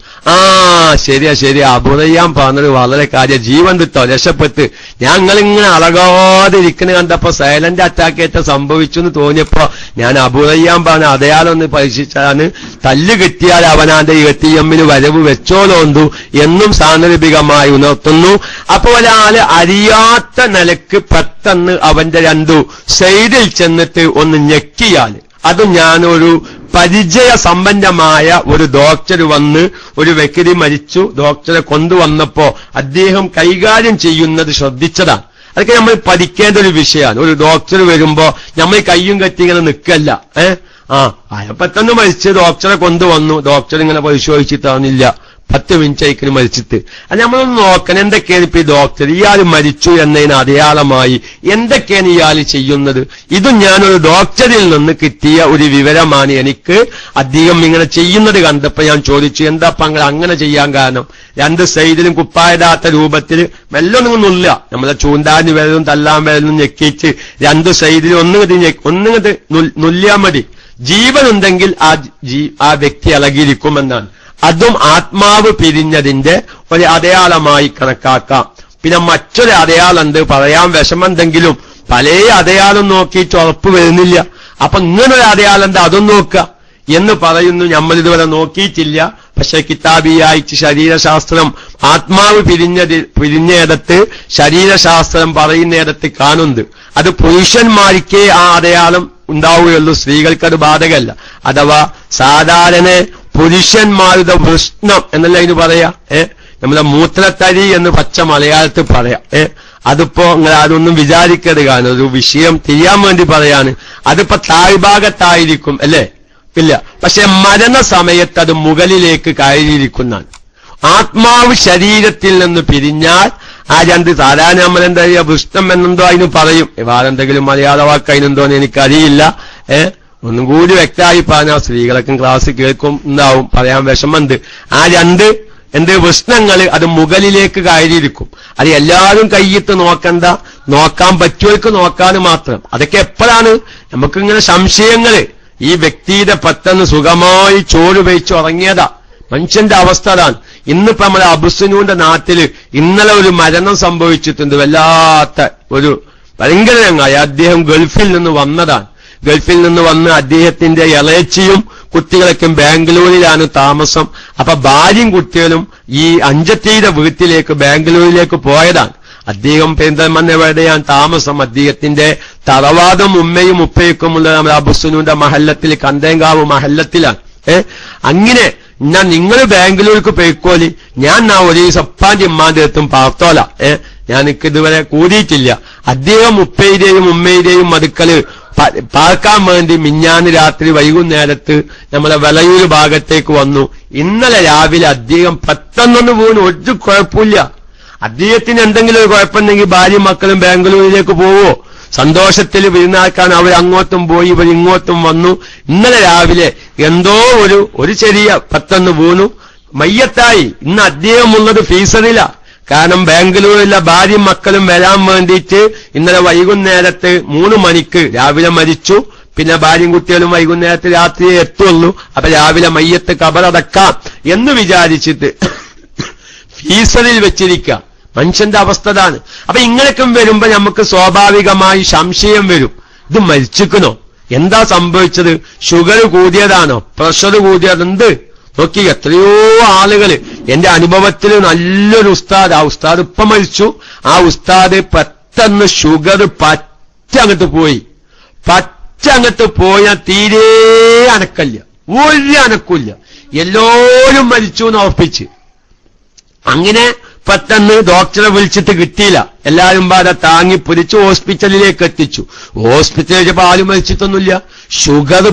ശരിയാ അബുറയ്യാൻ പറഞ്ഞത് വളരെ കാര്യം, ജീവൻ കിട്ടോ രക്ഷപ്പെട്ട്, ഞങ്ങളിങ്ങനെ അളകാതിരിക്കണ കണ്ടപ്പോ സൈലന്റ് അറ്റാക്കേറ്റ സംഭവിച്ചു എന്ന് തോന്നിയപ്പോ ഞാൻ അബുറയ്യാൻ പറഞ്ഞ അടയാളൊന്ന് പരീക്ഷിച്ചാണ്, തല്ല് കിട്ടിയാൽ അവനാന്റെ എത്തിയമ്മിന് വരവ് വെച്ചോലോന്തു എന്നും സാന്ദർഭികമായി ഉണർത്തുന്നു. അപ്പൊ ഒരാള് അറിയാത്ത നിലക്ക് പെട്ടെന്ന് അവന്റെ രണ്ടു സൈഡിൽ ചെന്നിട്ട് ഒന്ന് ഞെക്കിയാൽ, അതും ഞാനൊരു പരിചയ സമ്പന്നമായ ഒരു ഡോക്ടർ വന്ന് ഒരു വ്യക്തി മരിച്ചു, ഡോക്ടറെ കൊണ്ടുവന്നപ്പോ അദ്ദേഹം കൈകാര്യം ചെയ്യുന്നത് ശ്രദ്ധിച്ചതാണ്. അതൊക്കെ നമ്മൾ പഠിക്കേണ്ട ഒരു വിഷയമാണ്. ഒരു ഡോക്ടർ വരുമ്പോ നമ്മൾ കയ്യും കെട്ടി ഇങ്ങനെ നിൽക്കല്ല. പെട്ടെന്ന് മരിച്ച് ഡോക്ടറെ കൊണ്ടുവന്നു, ഡോക്ടർ ഇങ്ങനെ പരിശോധിച്ചിട്ടാണില്ല, 10 മിനിറ്റ് ആയിക്കിന് മരിച്ചിട്ട്. അത് നമ്മളൊന്ന് നോക്കണം, എന്തൊക്കെയാണ് ഇപ്പൊ ഈ ഡോക്ടർ ഇയാൾ മരിച്ചു എന്നതിന് അടയാളമായി എന്തൊക്കെയാണ് ഇയാൾ ചെയ്യുന്നത്. ഇതും ഞാനൊരു ഡോക്ടറിൽ നിന്ന് കിട്ടിയ ഒരു വിവരമാണ്. എനിക്ക് അദ്ദേഹം ഇങ്ങനെ ചെയ്യുന്നത് കണ്ടപ്പോ ഞാൻ ചോദിച്ചു, എന്താ അങ്ങനെ അങ്ങനെ ചെയ്യാൻ കാരണം? 2 സൈഡിലും കുപ്പായിടാത്ത രൂപത്തിൽ മെല്ലൊന്നുമില്ല, നമ്മളെ ചൂണ്ടാൻ വരലും തല്ലാൻ വരലും ഞെക്കിച്ച് 2 സൈഡിലും ഒന്നുകിട്ട് നുല്ലിയാൽ മതി. ജീവനുണ്ടെങ്കിൽ ആ വ്യക്തി ഇളകിയിരിക്കുമെന്നാണ്. അതും ആത്മാവ് പിരിഞ്ഞതിന്റെ ഒരു അടയാളമായി കണക്കാക്കാം. പിന്നെ മറ്റൊരു അടയാളുണ്ട്, പറയാൻ വിഷമെന്തെങ്കിലും പല അടയാളം നോക്കിയിട്ട് ഉറപ്പ് വരുന്നില്ല. അപ്പൊ ഇങ്ങനൊരു അടയാളം എന്താ, അതും നോക്കുക എന്ന് പറയുന്നു. നമ്മൾ ഇതുവരെ നോക്കിയിട്ടില്ല, പക്ഷെ കിതാബിയായിട്ട് ശരീരശാസ്ത്രം ആത്മാവ് പിരിഞ്ഞയിടത്ത് ശരീരശാസ്ത്രം പറയുന്നിടത്ത് കാണുന്നുണ്ട്. അത് പുരുഷന്മാർക്കേ ആ അടയാളം ഉണ്ടാവുകയുള്ളൂ, സ്ത്രീകൾക്ക് അത് ബാധകമല്ല. അഥവാ സാധാരണ പുരുഷന്മാരുടെ വൃഷ്ണം എന്നല്ല ഇതിന് പറയാ, നമ്മളെ മൂത്രത്തരി എന്ന് പച്ച മലയാളത്തിൽ പറയാം. അതിപ്പോ നിങ്ങൾ അതൊന്നും വിചാരിക്കരുത്, കാരണം ഒരു വിഷയം ചെയ്യാൻ വേണ്ടി പറയാണ്. അതിപ്പോ താഴ്ഭാഗത്തായിരിക്കും അല്ലേ, ഇല്ല. പക്ഷെ മരണസമയത്ത് അത് മുകളിലേക്ക് കയറിയിരിക്കുന്നതാണ്. ആത്മാവ് ശരീരത്തിൽ നിന്ന് പിരിഞ്ഞാൽ ആ 2 സാധാരണ നമ്മളെന്താ ചെയ്യുക, വൃഷ്ണം എന്നെന്തോ അതിന് പറയും. വേറെന്തെങ്കിലും മലയാള വാക്ക് അതിനെന്തോന്ന് എനിക്കറിയില്ല. ഒന്നും കൂടി വ്യക്തമായി പറഞ്ഞാൽ സ്ത്രീകളൊക്കെ ക്ലാസ് കേൾക്കും ഉണ്ടാവും, പറയാൻ വിഷമമുണ്ട്. ആ 2 വൃഷ്ണങ്ങള് അത് മുകളിലേക്ക് കയറിയിരിക്കും. അത് എല്ലാവരും കയ്യിട്ട് നോക്കണ്ട, നോക്കാൻ പറ്റുമവർക്ക് നോക്കാൻ മാത്രം. അതൊക്കെ എപ്പോഴാണ് നമുക്കിങ്ങനെ സംശയങ്ങള്. ഈ വ്യക്തിയുടെ പെട്ടെന്ന് സുഖമായി ചോറ് വെച്ച് ഉറങ്ങിയതാ, മനുഷ്യന്റെ അവസ്ഥ അതാണ്. ഇന്നിപ്പോ നമ്മുടെ അബുസനൂന്റെ നാട്ടില് ഇന്നലെ ഒരു മരണം സംഭവിച്ചിട്ടുണ്ട്, വല്ലാത്ത ഒരു ഭയങ്കര രംഗമായി. അദ്ദേഹം ഗൾഫിൽ നിന്ന് വന്നതാണ്. ഗൾഫിൽ നിന്ന് വന്ന് അദ്ദേഹത്തിന്റെ ഇളയച്ചിയും കുട്ടികളൊക്കെ ബാംഗ്ലൂരിലാണ് താമസം. അപ്പൊ ഭാര്യയും കുട്ടികളും ഈ അഞ്ചത്തിയുടെ വീട്ടിലേക്ക് ബാംഗ്ലൂരിലേക്ക് പോയതാണ്. അദ്ദേഹം പെരിന്തൽമണ്ണയാണ് താമസം. അദ്ദേഹത്തിന്റെ തറവാടും ഉമ്മയും ഉപ്പയൊക്കെയുള്ള നമ്മുടെ അബുസനൂന്റെ മഹല്ലത്തിൽ, കന്തേങ്കാവ് മഹല്ലത്തിലാണ്. അങ്ങനെ ഞാൻ നിങ്ങൾ ബാംഗ്ലൂർക്ക് പോയിക്കോലി, ഞാൻ ഒരു സപ്പാന്റെ ഉമ്മാന്റെ അടുത്തും പാർത്തോല, ഞാനിക്ക് ഇതുവരെ കൂടിയിട്ടില്ല. അദ്ദേഹം ഉപ്പയുടെയും ഉമ്മയുടെയും മടുക്കല് പാർക്കാൻ വേണ്ടി മിഞ്ഞാന്ന് രാത്രി വൈകുന്നേരത്ത് നമ്മളെ വെളയൂർ ഭാഗത്തേക്ക് വന്നു. ഇന്നലെ രാവിലെ അദ്ദേഹം പെട്ടെന്നൊന്ന് വീണ്, ഒരു കുഴപ്പമില്ല. അദ്ദേഹത്തിന് എന്തെങ്കിലും ഒരു കുഴപ്പമുണ്ടെങ്കിൽ ഭാര്യയും മക്കളും ബാംഗ്ലൂരിലേക്ക് പോവോ, സന്തോഷത്തിൽ വിരുന്നാക്കാൻ അവർ അങ്ങോട്ടും പോയി, ഇവർ ഇങ്ങോട്ടും വന്നു. ഇന്നലെ രാവിലെ എന്തോ ഒരു ചെറിയ പെട്ടെന്ന് വീണു, മയ്യത്തായി. ഇന്ന് അദ്ദേഹമുള്ളത് ഫീസറില. കാരണം ബാംഗ്ലൂരിലെ ഭാര്യയും മക്കളും വരാൻ വേണ്ടിയിട്ട് ഇന്നലെ വൈകുന്നേരത്ത് 3 മണിക്ക് രാവിലെ മരിച്ചു. പിന്നെ ഭാര്യയും കുട്ടികളും വൈകുന്നേരത്ത് രാത്രിയെ എത്തുള്ളൂ. അപ്പൊ രാവിലെ മയ്യത്ത് കബറടക്കാം എന്ന് വിചാരിച്ചിട്ട് ഫീസറിൽ വെച്ചിരിക്കുക. മനുഷ്യന്റെ അവസ്ഥ അതാണ്. അപ്പൊ ഇങ്ങനെയൊക്കെ വരുമ്പോ നമുക്ക് സ്വാഭാവികമായി സംശയം വരും, ഇത് മരിച്ചിക്കണോ, എന്താ സംഭവിച്ചത്, ഷുഗർ കൂടിയതാണോ, പ്രഷർ കൂടിയതെന്ത് നോക്കി. എത്രയോ ആളുകള് എന്റെ അനുഭവത്തിൽ നല്ലൊരു ഉസ്താദ്, ആ ഉസ്താദ് ഇപ്പം മരിച്ചു. ആ ഉസ്താദ് പെട്ടെന്ന് ഷുഗർ പറ്റങ്ങട്ട് പോയാൽ തീരെ അനക്കല്ല, ഒരു അനക്കില്ല, എല്ലാവരും മരിച്ചു എന്ന് ഉറപ്പിച്ച്. അങ്ങനെ പെട്ടെന്ന് ഡോക്ടറെ വിളിച്ചിട്ട് കിട്ടിയില്ല, എല്ലാവരും പാടെ താങ്ങി പൊരിച്ച് ഹോസ്പിറ്റലിലേക്ക് എത്തിച്ചു. ഹോസ്പിറ്റലിൽ ആരും മരിച്ചിട്ടൊന്നുമില്ല, ഷുഗർ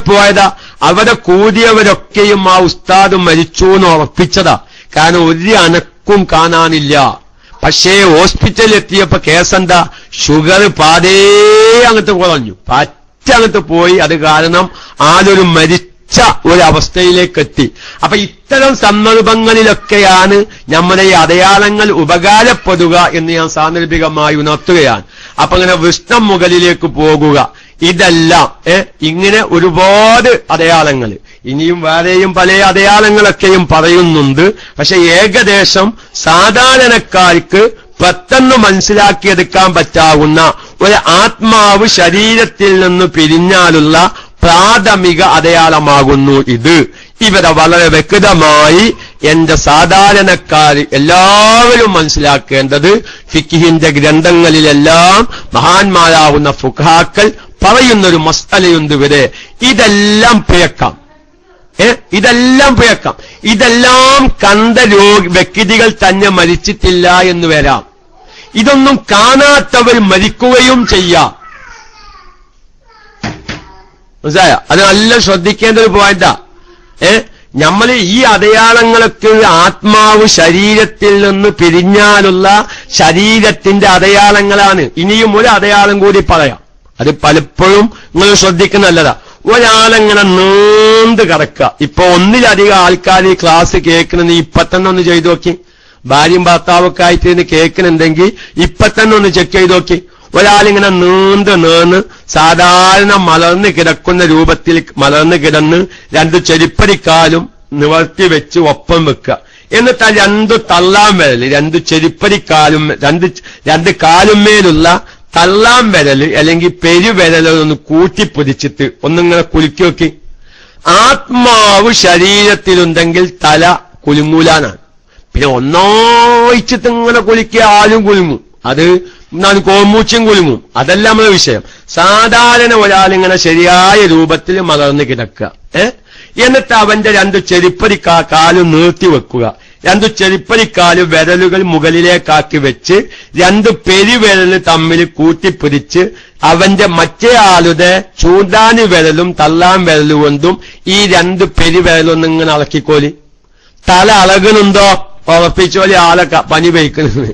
പോയതാ. അവിടെ കൂടിയവരൊക്കെയും ആ ഉസ്താദ് മരിച്ചു എന്ന് ഉറപ്പിച്ചതാ, കാരണം ഒരു അനക്കും കാണാനില്ല. പക്ഷേ ഹോസ്പിറ്റലിൽ എത്തിയപ്പോ കേസെന്താ, ഷുഗർ പാതേ അങ്ങോട്ട് കുറഞ്ഞു, അങ്ങോട്ട് പോയി. അത് കാരണം ആളൊരു മരിച്ച ഒരവസ്ഥയിലേക്ക് എത്തി. അപ്പൊ ഇത്തരം സന്ദർഭങ്ങളിലൊക്കെയാണ് നമ്മുടെ ഈ അടയാളങ്ങൾ ഉപകാരപ്പെടുക എന്ന് ഞാൻ സാന്ദർഭികമായി ഉണർത്തുകയാണ്. അപ്പൊ അങ്ങനെ വൃഷ്ണം മുകളിലേക്ക് പോകുക, ഇതെല്ലാം ഇങ്ങനെ ഒരുപാട് അടയാളങ്ങൾ, ഇനിയും വേറെയും പല അടയാളങ്ങളൊക്കെയും പറയുന്നുണ്ട്. പക്ഷെ ഏകദേശം സാധാരണക്കാർക്ക് പെട്ടെന്ന് മനസ്സിലാക്കിയെടുക്കാൻ പറ്റാവുന്ന ഒരു ആത്മാവ് ശരീരത്തിൽ നിന്ന് പിരിഞ്ഞാലുള്ള പ്രാഥമിക അടയാളമാകുന്നു ഇത്. ഇവരെ വളരെ വ്യക്തമായി എന്റെ സാധാരണക്കാർ എല്ലാവരും മനസ്സിലാക്കേണ്ടത്, ഫിഖ്ഹിന്റെ ഗ്രന്ഥങ്ങളിലെല്ലാം മഹാന്മാരാവുന്ന ഫുഖഹാക്കൾ പറയുന്നൊരു മസ്അലയുണ്ട് ഇവരെ. ഇതെല്ലാം പിഴക്കാം, ഇതെല്ലാം കണ്ട വ്യക്തികൾ തന്നെ മരിച്ചിട്ടില്ല എന്ന് വരാം. ഇതൊന്നും കാണാത്തവർ മരിക്കുകയും ചെയ്യാം. മനസ്സിലായോ? അത് നല്ല ശ്രദ്ധിക്കേണ്ട ഒരു പോയിന്റാ. നമ്മൾ ഈ അടയാളങ്ങളൊക്കെ ആത്മാവ് ശരീരത്തിൽ നിന്ന് പിരിഞ്ഞാലുള്ള ശരീരത്തിന്റെ അടയാളങ്ങളാണ്. ഇനിയും ഒരു അടയാളം കൂടി പറയാം, അത് പലപ്പോഴും നിങ്ങൾ ശ്രദ്ധിക്കുന്നല്ലതാ. ഒരാളെങ്ങനെ നീണ്ട് കിടക്കുക. ഇപ്പൊ ഒന്നിലധികം ആൾക്കാർ ഈ ക്ലാസ് കേൾക്കണമെന്ന് ഇപ്പൊ തന്നെ ഒന്ന് ചെയ്തു നോക്കി. ഭാര്യയും ഭർത്താവൊക്കെ ആയിട്ട് ഇരുന്ന് കേൾക്കണുണ്ടെങ്കിൽ ഇപ്പൊ തന്നെ ഒന്ന് ചെക്ക് ചെയ്ത് നോക്കി. ഒരാളിങ്ങനെ നീന്ന് സാധാരണ മലർന്ന് കിടക്കുന്ന രൂപത്തിൽ മലർന്ന് കിടന്ന് രണ്ട് ചെരിപ്പടിക്കാലും നിവർത്തി വെച്ച് ഒപ്പം വെക്കുക. എന്നിട്ട് ആ രണ്ട് തള്ളാൻ വിരൽ, രണ്ട് ചെരിപ്പടിക്കാലും രണ്ട് കാലുമേലുള്ള തള്ളാൻ വിരൽ അല്ലെങ്കിൽ പെരുവിരലൊന്ന് കൂട്ടിപ്പൊതിച്ചിട്ട് ഒന്നിങ്ങനെ കുലുക്കി നോക്കി. ആത്മാവ് ശരീരത്തിലുണ്ടെങ്കിൽ തല കുലുങ്ങൂലാനാണ്. പിന്നെ ഒന്നായിച്ചിട്ട് ഇങ്ങനെ കുലുക്കിയ ആരും കുലുങ്ങും, അത് കോമൂച്ചും കുലുങ്ങും, അതല്ല നമ്മുടെ വിഷയം. സാധാരണ ഒരാളിങ്ങനെ ശരിയായ രൂപത്തിൽ മലർന്ന് കിടക്കുക. എന്നിട്ട് അവന്റെ രണ്ട് ചെരിപ്പടിക്കാലും നീർത്തി വെക്കുക. രണ്ടു ചെരിപ്പടിക്കാല് വിരലുകൾ മുകളിലേക്കാക്കി വെച്ച് രണ്ട് പെരുവിരൽ തമ്മിൽ കൂട്ടിപ്പിടിച്ച് അവന്റെ മറ്റേ ആളുടെ ചൂണ്ടാനി വിരലും തള്ളാൻ വിരലും കൊണ്ടും ഈ രണ്ട് പെരുവിരലൊന്നും ഇങ്ങനെ അളക്കിക്കോലി. തല അളകുന്നുണ്ടോ ഉറപ്പിച്ചോലി, ആളെ പനി വയ്ക്കുന്നത്,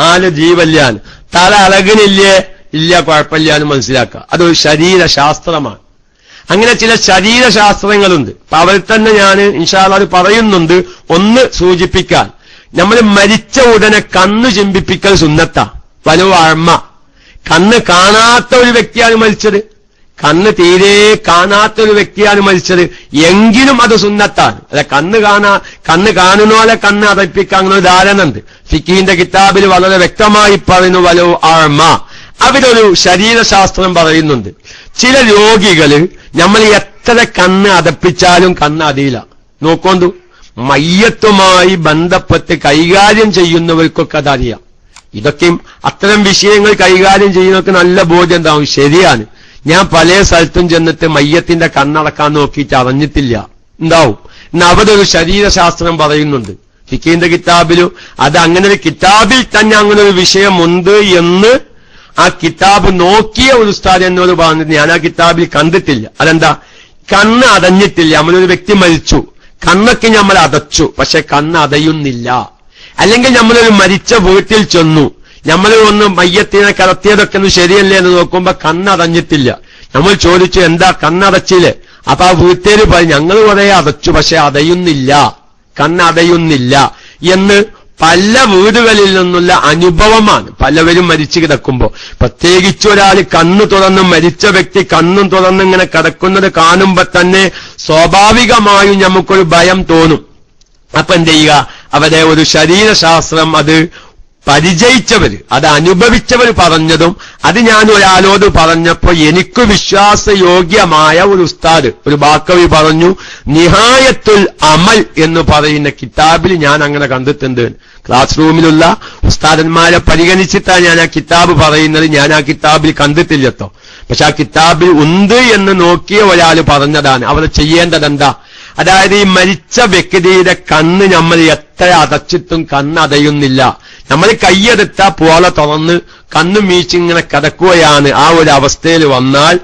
ആള് ജീവല്യാൻ. തല അളകണില്ലേ, ഇല്ല, കുഴപ്പമില്ലാന്ന് മനസ്സിലാക്കുക. അതൊരു ശരീരശാസ്ത്രമാണ്. അങ്ങനെ ചില ശരീരശാസ്ത്രങ്ങളുണ്ട്. അപ്പൊ അവർ തന്നെ ഞാൻ ഇൻഷാ അല്ലാഹ് പറയുന്നുണ്ട്. ഒന്ന് സൂചിപ്പിക്കാൻ, നമ്മൾ മരിച്ച ഉടനെ കണ്ണ് ചിമ്പിപ്പിക്കൽ സുന്നത്താ. വലുവാഴ്മ, കണ്ണ് കാണാത്ത ഒരു വ്യക്തിയാണ് മരിച്ചത്, കണ്ണ് തീരെ കാണാത്ത ഒരു വ്യക്തിയാണ് മരിച്ചത് എങ്കിലും അത് സുന്നത്താണ്. അല്ല, കണ്ണ് കാണുന്ന പോലെ കണ്ണ് അടപ്പിക്കാൻ അങ്ങനെ ഒരു ധാരണ ഉണ്ട്. ഫിഖിന്റെ കിതാബിൽ വളരെ വ്യക്തമായി പറയുന്നു വലോ ആഴ്മ. അവരൊരു ശരീരശാസ്ത്രം പറയുന്നുണ്ട്. ചില രോഗികള് നമ്മൾ എത്ര കണ്ണ് അടപ്പിച്ചാലും കണ്ണ് അതിയില്ല. നോക്കോണ്ടു, മയ്യത്തുമായി ബന്ധപ്പെട്ട് കൈകാര്യം ചെയ്യുന്നവർക്കൊക്കെ അതറിയാം. ഇതൊക്കെയും അത്തരം വിഷയങ്ങൾ കൈകാര്യം ചെയ്യുന്നവർക്ക് നല്ല ബോധ്യം ഉണ്ടാവും. ശരിയാണ്, ഞാൻ പല സ്ഥലത്തും ചെന്നിട്ട് മയ്യത്തിന്റെ കണ്ണടക്കാൻ നോക്കിയിട്ട് അറിഞ്ഞിട്ടില്ല ഉണ്ടാവും. എന്നാ അവരൊരു ശരീരശാസ്ത്രം പറയുന്നുണ്ട് ഫിഖിന്റെ കിതാബിലും. അത് അങ്ങനെ ഒരു കിതാബിൽ തന്നെ അങ്ങനെ ഒരു വിഷയമുണ്ട് എന്ന് ആ കിതാബ് നോക്കിയ ഒരു ഉസ്താദ് എന്നോട് പറഞ്ഞിട്ട് ഞാൻ ആ കിതാബിൽ കണ്ടിട്ടില്ല. അതെന്താ, കണ്ണ് അടഞ്ഞിട്ടില്ല. നമ്മളൊരു വ്യക്തി മരിച്ചു, കണ്ണൊക്കെ നമ്മൾ അടച്ചു, പക്ഷെ കണ്ണ് അടയുന്നില്ല. അല്ലെങ്കിൽ നമ്മളൊരു മരിച്ച വീട്ടിൽ ചെന്നു, നമ്മൾ ഒന്ന് മയ്യത്തിനെ കടത്തിയതൊക്കെ ഒന്ന് ശരിയല്ലേ എന്ന് നോക്കുമ്പോ കണ്ണടഞ്ഞിട്ടില്ല. നമ്മൾ ചോദിച്ചു, എന്താ കണ്ണടച്ചില്ലേ? അപ്പൊ ആ വീട്ടുകാര് പറയും, ഞങ്ങൾ കുറെ അടച്ചു, പക്ഷെ അടയുന്നില്ല, കണ്ണടയുന്നില്ല എന്ന് പല വീടുകളിൽ നിന്നുള്ള അനുഭവമാണ്. പലവരും മരിച്ചു കിടക്കുമ്പോ, പ്രത്യേകിച്ച് ഒരാൾ കണ്ണു തുറന്ന്, മരിച്ച വ്യക്തി കണ്ണും തുറന്ന് ഇങ്ങനെ കിടക്കുന്നത് കാണുമ്പോ തന്നെ സ്വാഭാവികമായും നമുക്കൊരു ഭയം തോന്നും. അപ്പൊ എന്ത് ചെയ്യുക, അവരെ ഒരു ശരീരശാസ്ത്രം അത് പരിചയിച്ചവര്, അത് അനുഭവിച്ചവർ പറഞ്ഞതും അത് ഞാൻ ഒരാളോട് പറഞ്ഞപ്പോ എനിക്ക് വിശ്വാസയോഗ്യമായ ഒരു ഉസ്താദ്, ഒരു ബാക്കവി പറഞ്ഞു, നിഹായത്തുൽ അമൽ എന്ന് പറയുന്ന കിതാബിൽ ഞാൻ അങ്ങനെ കണ്ടിട്ടുണ്ട്. ക്ലാസ് റൂമിലുള്ള ഉസ്താദന്മാരെ പരിഗണിച്ചിട്ടാണ് ഞാൻ ആ കിതാബ് പറയുന്നത്. ഞാൻ ആ കിതാബിൽ കണ്ടിട്ടില്ലട്ടോ, പക്ഷെ ആ കിതാബിൽ ഉണ്ട് എന്ന് നോക്കിയ ഒരാൾ പറഞ്ഞതാണ്. അവർ ചെയ്യേണ്ടതെന്താ, അതായത് ഈ മരിച്ച വ്യക്തിയുടെ കണ്ണ് നമ്മൾ എത്ര അടച്ചിട്ടും കണ്ണടയുന്നില്ല. നമ്മൾ കൈയെടുത്താ പോലെ തുറന്ന് കണ്ണു മീച്ചിങ്ങനെ കിടക്കുകയാണ്. ആ ഒരു അവസ്ഥയിൽ വന്നാൽ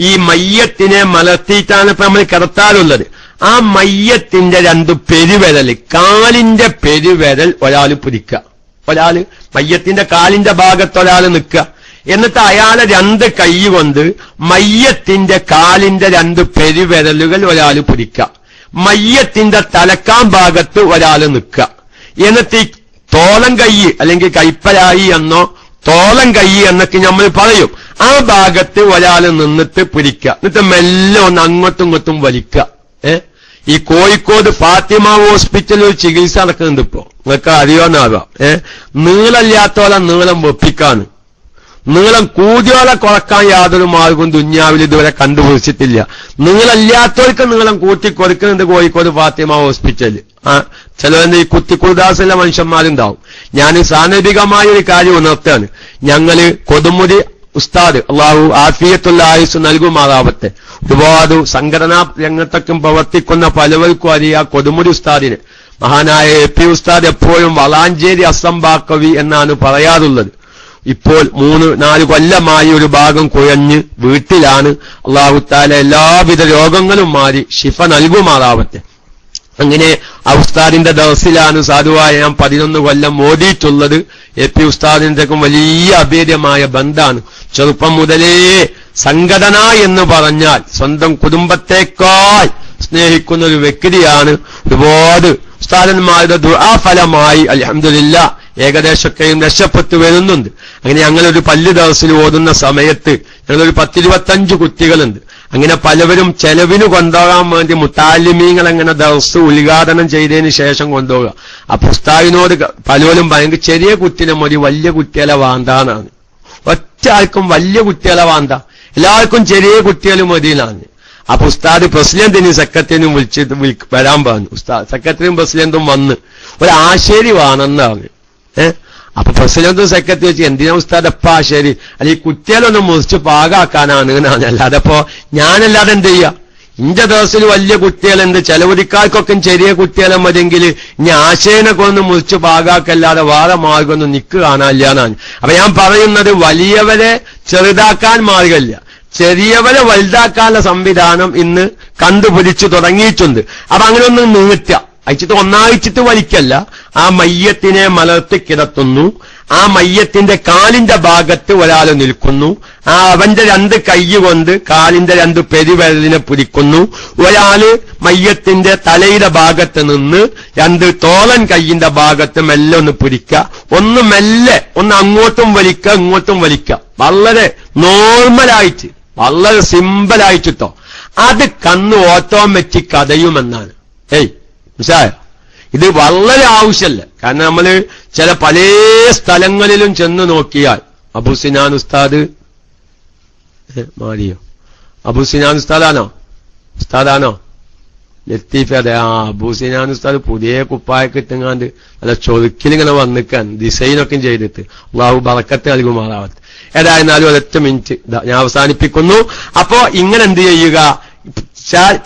ഈ മയ്യത്തിനെ മലർത്തിയിട്ടാണ് ഇപ്പൊ നമ്മൾ കിടത്താറുള്ളത്. ആ മയ്യത്തിന്റെ രണ്ട് പെരുവിരൽ, കാലിന്റെ പെരുവിരൽ ഒരാൾ പിടിക്കുക, ഒരാൾ മയ്യത്തിന്റെ കാലിന്റെ ഭാഗത്ത് ഒരാൾ നിൽക്കുക. എന്നിട്ട് അയാളെ രണ്ട് കൈ കൊണ്ട് മയ്യത്തിന്റെ കാലിന്റെ രണ്ട് പെരുവിരലുകൾ ഒരാൾ പിടിക്കുക. മയ്യത്തിന്റെ തലക്കാൻ ഭാഗത്ത് ഒരാൾ നിൽക്കുക. എന്നിട്ട് ഈ തോളം കൈ അല്ലെങ്കിൽ കൈപ്പലായി എന്നോ തോളം കൈ എന്നൊക്കെ നമ്മൾ പറയും, ആ ഭാഗത്ത് ഒരാൾ നിന്നിട്ട് പിടിക്കുക. എന്നിട്ട് മെല്ലെ ഒന്ന് അങ്ങോട്ടും ഇങ്ങോട്ടും വലിക്കുക. ഈ കോഴിക്കോട് ഫാത്തിമ ഹോസ്പിറ്റലിൽ ഒരു ചികിത്സ നടക്കുന്നുണ്ട് ഇപ്പോ, നിങ്ങൾക്ക് അറിയോന്നാകാം. നീളമില്ലാത്തോളം നീളം വെപ്പിക്കാണ്. നീളം കൂടിയോളെ കുറക്കാൻ യാതൊരു മാർഗവും ദുന്യാവിൽ ഇതുവരെ കണ്ടുപിടിച്ചിട്ടില്ല. നീളമില്ലാത്തവർക്ക് നീളം കൂട്ടി കൊടുക്കുന്നുണ്ട് കോഴിക്കോട് ഫാത്തിമ ഹോസ്പിറ്റലിൽ. ചിലവന്റെ ഈ കുത്തിക്കുറുദാസുള്ള മനുഷ്യന്മാരുണ്ടാവും. ഞാൻ സാന്ദർഭികമായ ഒരു കാര്യം ഉണർത്തുകയാണ്. ഞങ്ങള് കൊടുമുടി ഉസ്താദ്, അള്ളാഹു ആഫിയത്തുള്ള ആയുസ് നൽകുമാറാവട്ടെ, ഒരുപാട് സംഘടനാ രംഗത്തൊക്കെ പ്രവർത്തിക്കുന്ന പലവർക്കും അറിയാം കൊടുമുടി ഉസ്താദിന്. മഹാനായ എ.പി. ഉസ്താദ് എപ്പോഴും വളാഞ്ചേരി അസംബാക്കവി എന്നാണ് പറയാറുള്ളത്. ഇപ്പോൾ 3-4 കൊല്ലമായി ഒരു ഭാഗം കുഴഞ്ഞ് വീട്ടിലാണ്. അള്ളാഹു തആല എല്ലാവിധ രോഗങ്ങളും മാറി ശിഫ നൽകുമാറാവട്ടെ. അങ്ങനെ ആ ഉസ്താദിന്റെ ദർസിലാണ് സാധുവായ ഞാൻ 11 കൊല്ലം ഓതിയിട്ടുള്ളത്. AP ഉസ്താദിന്റെക്കും വലിയ അഭേദ്യമായ ബന്ധാണ്. ചെറുപ്പം മുതലേ സംഘടന എന്ന് പറഞ്ഞാൽ സ്വന്തം കുടുംബത്തെക്കാൾ സ്നേഹിക്കുന്ന ഒരു വ്യക്തിയാണ്. ഒരുപാട് ഉസ്താദന്മാരുടെ ദുആ ഫലമായി അൽഹംദുലില്ലാ ഏകദേശമൊക്കെയും രക്ഷപ്പെട്ടു വരുന്നുണ്ട്. അങ്ങനെ ഞങ്ങളൊരു പള്ളി ദർസിൽ ഓതുന്ന സമയത്ത് ഞങ്ങളൊരു 10-25 കുട്ടികളുണ്ട്. അങ്ങനെ പലവരും ചെലവിന് കൊണ്ടുപോകാൻ വേണ്ടി മുത്താലിമീങ്ങൾ അങ്ങനെ ദർസ് ഉദ്ഘാടനം ചെയ്തതിന് ശേഷം കൊണ്ടുപോകുക. അപ്പൊ ഉസ്താദിനോട് പലരും ഭയങ്കര ചെറിയ കുട്ടിനെ മതി, വലിയ കുട്ടികളെ വാന്താന്നാണ്. ഒറ്റ ആൾക്കും വലിയ കുട്ടികളെ വാന്ത, എല്ലാവർക്കും ചെറിയ കുട്ടികൾ മതിയിലാണ്. അപ്പൊ ഉസ്താദ് പ്രസിഡന്റിനും സെക്രട്ടറിനും വിളിച്ചിട്ട് വരാൻ പറഞ്ഞു. ഉസ്താദ് സെക്രട്ടറിയും പ്രസിഡന്റും വന്ന് ഒരാശേരി വേണമെന്നാണ്. അപ്പൊ പ്രസിഡന്റും സെക്രട്ടറി വെച്ച് എന്തിനാ ഉസ്താദ് എപ്പ ആശേരി? അല്ല ഈ കുട്ടികളൊന്ന് മുറിച്ച് പാകാക്കാനാണ് എന്നാണ്. അല്ലാതെ അപ്പോ ഞാനല്ലാതെ എന്ത് ചെയ്യാ? ഇന്റെ ദിവസത്തിൽ വലിയ കുട്ടികളുണ്ട്, ചെലവരിക്കാർക്കൊക്കെ ചെറിയ കുട്ടികളെ മതിയെങ്കിൽ ഇനി ആശയനെ കൊണ്ട് മുറിച്ച് പാകാക്കല്ലാതെ വേറെ മാർഗമൊന്നും നിക്ക് കാണാനില്ല എന്നാണ്. അപ്പൊ ഞാൻ പറയുന്നത് വലിയവരെ ചെറുതാക്കാൻ മാർഗമില്ല, ചെറിയവരെ വലുതാക്കാനുള്ള സംവിധാനം ഇന്ന് കണ്ടുപിടിച്ചു തുടങ്ങിയിട്ടുണ്ട്. അപ്പൊ അങ്ങനെ ഒന്ന് നീട്ടുക, അയച്ചിട്ട് ഒന്നാഴ്ചിട്ട് വലിക്കല്ല. ആ മയ്യത്തിനെ മലർത്തി കിടത്തുന്നു, ആ മയ്യത്തിന്റെ കാലിന്റെ ഭാഗത്ത് ഒരാൾ നിൽക്കുന്നു, അവന്റെ 2 കൈ കൊണ്ട് കാലിന്റെ 2 പെരുവിരലിനെ പിടിക്കുന്നു. ഒരാള് മയ്യത്തിന്റെ തലയുടെ ഭാഗത്ത് നിന്ന് 2 തോളൻ കൈയിന്റെ ഭാഗത്ത് മെല്ലെ ഒന്ന് പിടിക്കുക, ഒന്ന് മെല്ലെ ഒന്ന് അങ്ങോട്ടും വലിക്കുക ഇങ്ങോട്ടും വലിക്കുക. വളരെ നോർമലായിട്ട്, വളരെ സിമ്പിളായിട്ടോ. അത് കണ്ണ് ഓട്ടോമാറ്റിക് അടയുമെന്നാണ്. മനസ്സിലായോ? ഇത് വളരെ ആവശ്യമല്ല. കാരണം നമ്മള് ചില പല സ്ഥലങ്ങളിലും ചെന്ന് നോക്കിയാൽ അബൂസിനാൻ ഉസ്താദ് മാറിയോ? അബൂസിനാൻ ഉസ്താദാണോ ലത്തീഫ്? അതെ, അബൂസിനാൻ ഉസ്താദ് പുതിയ കുപ്പായൊക്കെ ഇട്ടുങ്ങാണ്ട് നല്ല ചൊറുക്കിലിങ്ങനെ വന്നിക്കാൻ ഡിസൈനൊക്കെ ചെയ്തിട്ട് അല്ലാഹു ബറക്കത്ത് നൽകുമാറാവട്ടെ. ഏതായിരുന്നാലും ഒരൊറ്റ മിനിറ്റ് ഞാൻ അവസാനിപ്പിക്കുന്നു. അപ്പോ ഇങ്ങനെ എന്ത് ചെയ്യുക?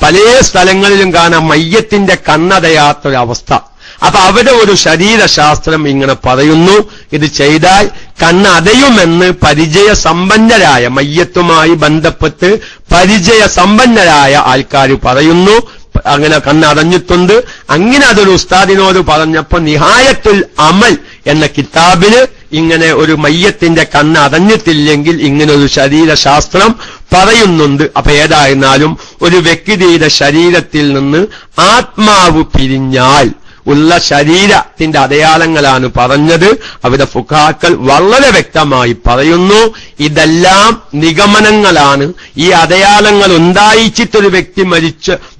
പല സ്ഥലങ്ങളിലും കാണാം മയ്യത്തിന്റെ കണ്ണടയാത്തൊരവസ്ഥ. അപ്പൊ അവിടെ ഒരു ശരീരശാസ്ത്രം ഇങ്ങനെ പറയുന്നു, ഇത് ചെയ്താൽ കണ്ണടയുമെന്ന് പരിചയസമ്പന്നരായ, മയ്യത്തുമായി ബന്ധപ്പെട്ട് പരിചയസമ്പന്നരായ ആൾക്കാർ പറയുന്നു. അങ്ങനെ കണ്ണടഞ്ഞിട്ടുണ്ട്. അങ്ങനെ അതൊരു ഉസ്താദിനോട് പറഞ്ഞപ്പോ നിഹായത്തുൽ അമൽ എന്ന കിതാബില് ഇങ്ങനെ ഒരു മയ്യത്തിന്റെ കണ്ണ് അടഞ്ഞിട്ടില്ലെങ്കിൽ ഇങ്ങനൊരു ശരീരശാസ്ത്രം പറയുന്നുണ്ട്. അപ്പൊ ഏതായിരുന്നാലും ഒരു വ്യക്തിയുടെ ശരീരത്തിൽ നിന്ന് ആത്മാവ് പിരിഞ്ഞാൽ ഉള്ള ശരീരത്തിന്റെ അടയാളങ്ങളാണ് പറഞ്ഞത്. അവിടെ ഫുഖാക്കൾ വളരെ വ്യക്തമായി പറയുന്നു. ഇതെല്ലാം നിഗമനങ്ങളാണ്. ഈ അടയാളങ്ങൾ ഉണ്ടായിച്ചിട്ടൊരു വ്യക്തി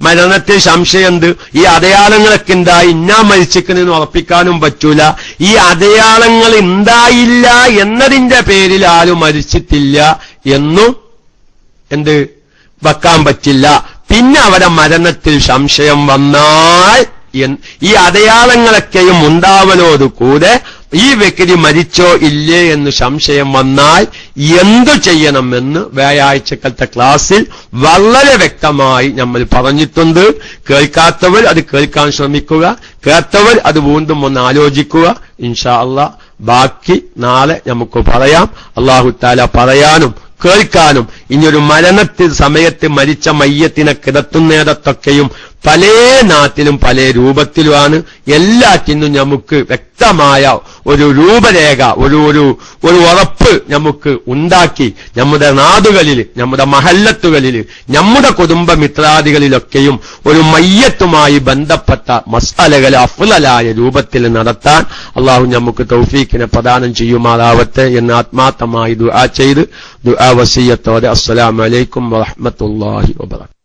മരണത്തിൽ സംശയമുണ്ട്, ഈ അടയാളങ്ങളൊക്കെ ഉണ്ടായി ഇന്നാ മരിച്ചിരിക്കണെന്ന് ഉറപ്പിക്കാനും പറ്റൂല. ഈ അടയാളങ്ങൾ ഉണ്ടായില്ല എന്നതിന്റെ പേരിൽ ആരും മരിച്ചിട്ടില്ല എന്നും വെക്കാൻ പറ്റില്ല. പിന്നെ അവിടെ മരണത്തിൽ സംശയം വന്നാൽ ഈ അടയാളങ്ങളൊക്കെയും ഉണ്ടാവലോടുകൂടെ ഈ വ്യക്തി മരിച്ചോ ഇല്ലേ എന്ന് സംശയം വന്നാൽ എന്തു ചെയ്യണമെന്ന് വ്യാഴാഴ്ചക്കലത്തെ ക്ലാസ്സിൽ വളരെ വ്യക്തമായി നമ്മൾ പറഞ്ഞിട്ടുണ്ട്. കേൾക്കാത്തവർ അത് കേൾക്കാൻ ശ്രമിക്കുക, കേട്ടവർ അത് വീണ്ടും ഒന്ന് ആലോചിക്കുക. ഇൻഷാ അല്ലാഹ് ബാക്കി നാളെ നമുക്ക് പറയാം. അല്ലാഹു തആല പറയാനും കേൾക്കാനും ഇനിയൊരു മരണത്തിൽ സമയത്ത് മരിച്ച മയ്യത്തിനെ കിടത്തുന്നിടത്തൊക്കെയും പല നാട്ടിലും പല രൂപത്തിലുമാണ്. എല്ലാറ്റിനും നമുക്ക് വ്യക്തമായ ഒരു രൂപരേഖ, ഒരു ഉറപ്പ് നമുക്ക് ഉണ്ടാക്കി നമ്മുടെ നാടുകളിൽ, നമ്മുടെ മഹല്ലത്തുകളിൽ, നമ്മുടെ കുടുംബമിത്രാദികളിലൊക്കെയും ഒരു മയ്യത്തുമായി ബന്ധപ്പെട്ട മസ്അലകൾ അഫ്ളലായ രൂപത്തിൽ നടത്താൻ അള്ളാഹു നമുക്ക് തൗഫീഖിനെ പ്രദാനം ചെയ്യുമാറാവട്ടെ എന്ന് ആത്മാർത്ഥമായി ദുആ ചെയ്ത് ദുആ വസിയ്യത്തോടെ അസ്സലാമു അലൈക്കും വറഹ്മത്തുള്ളാഹി വബറകാതുഹു.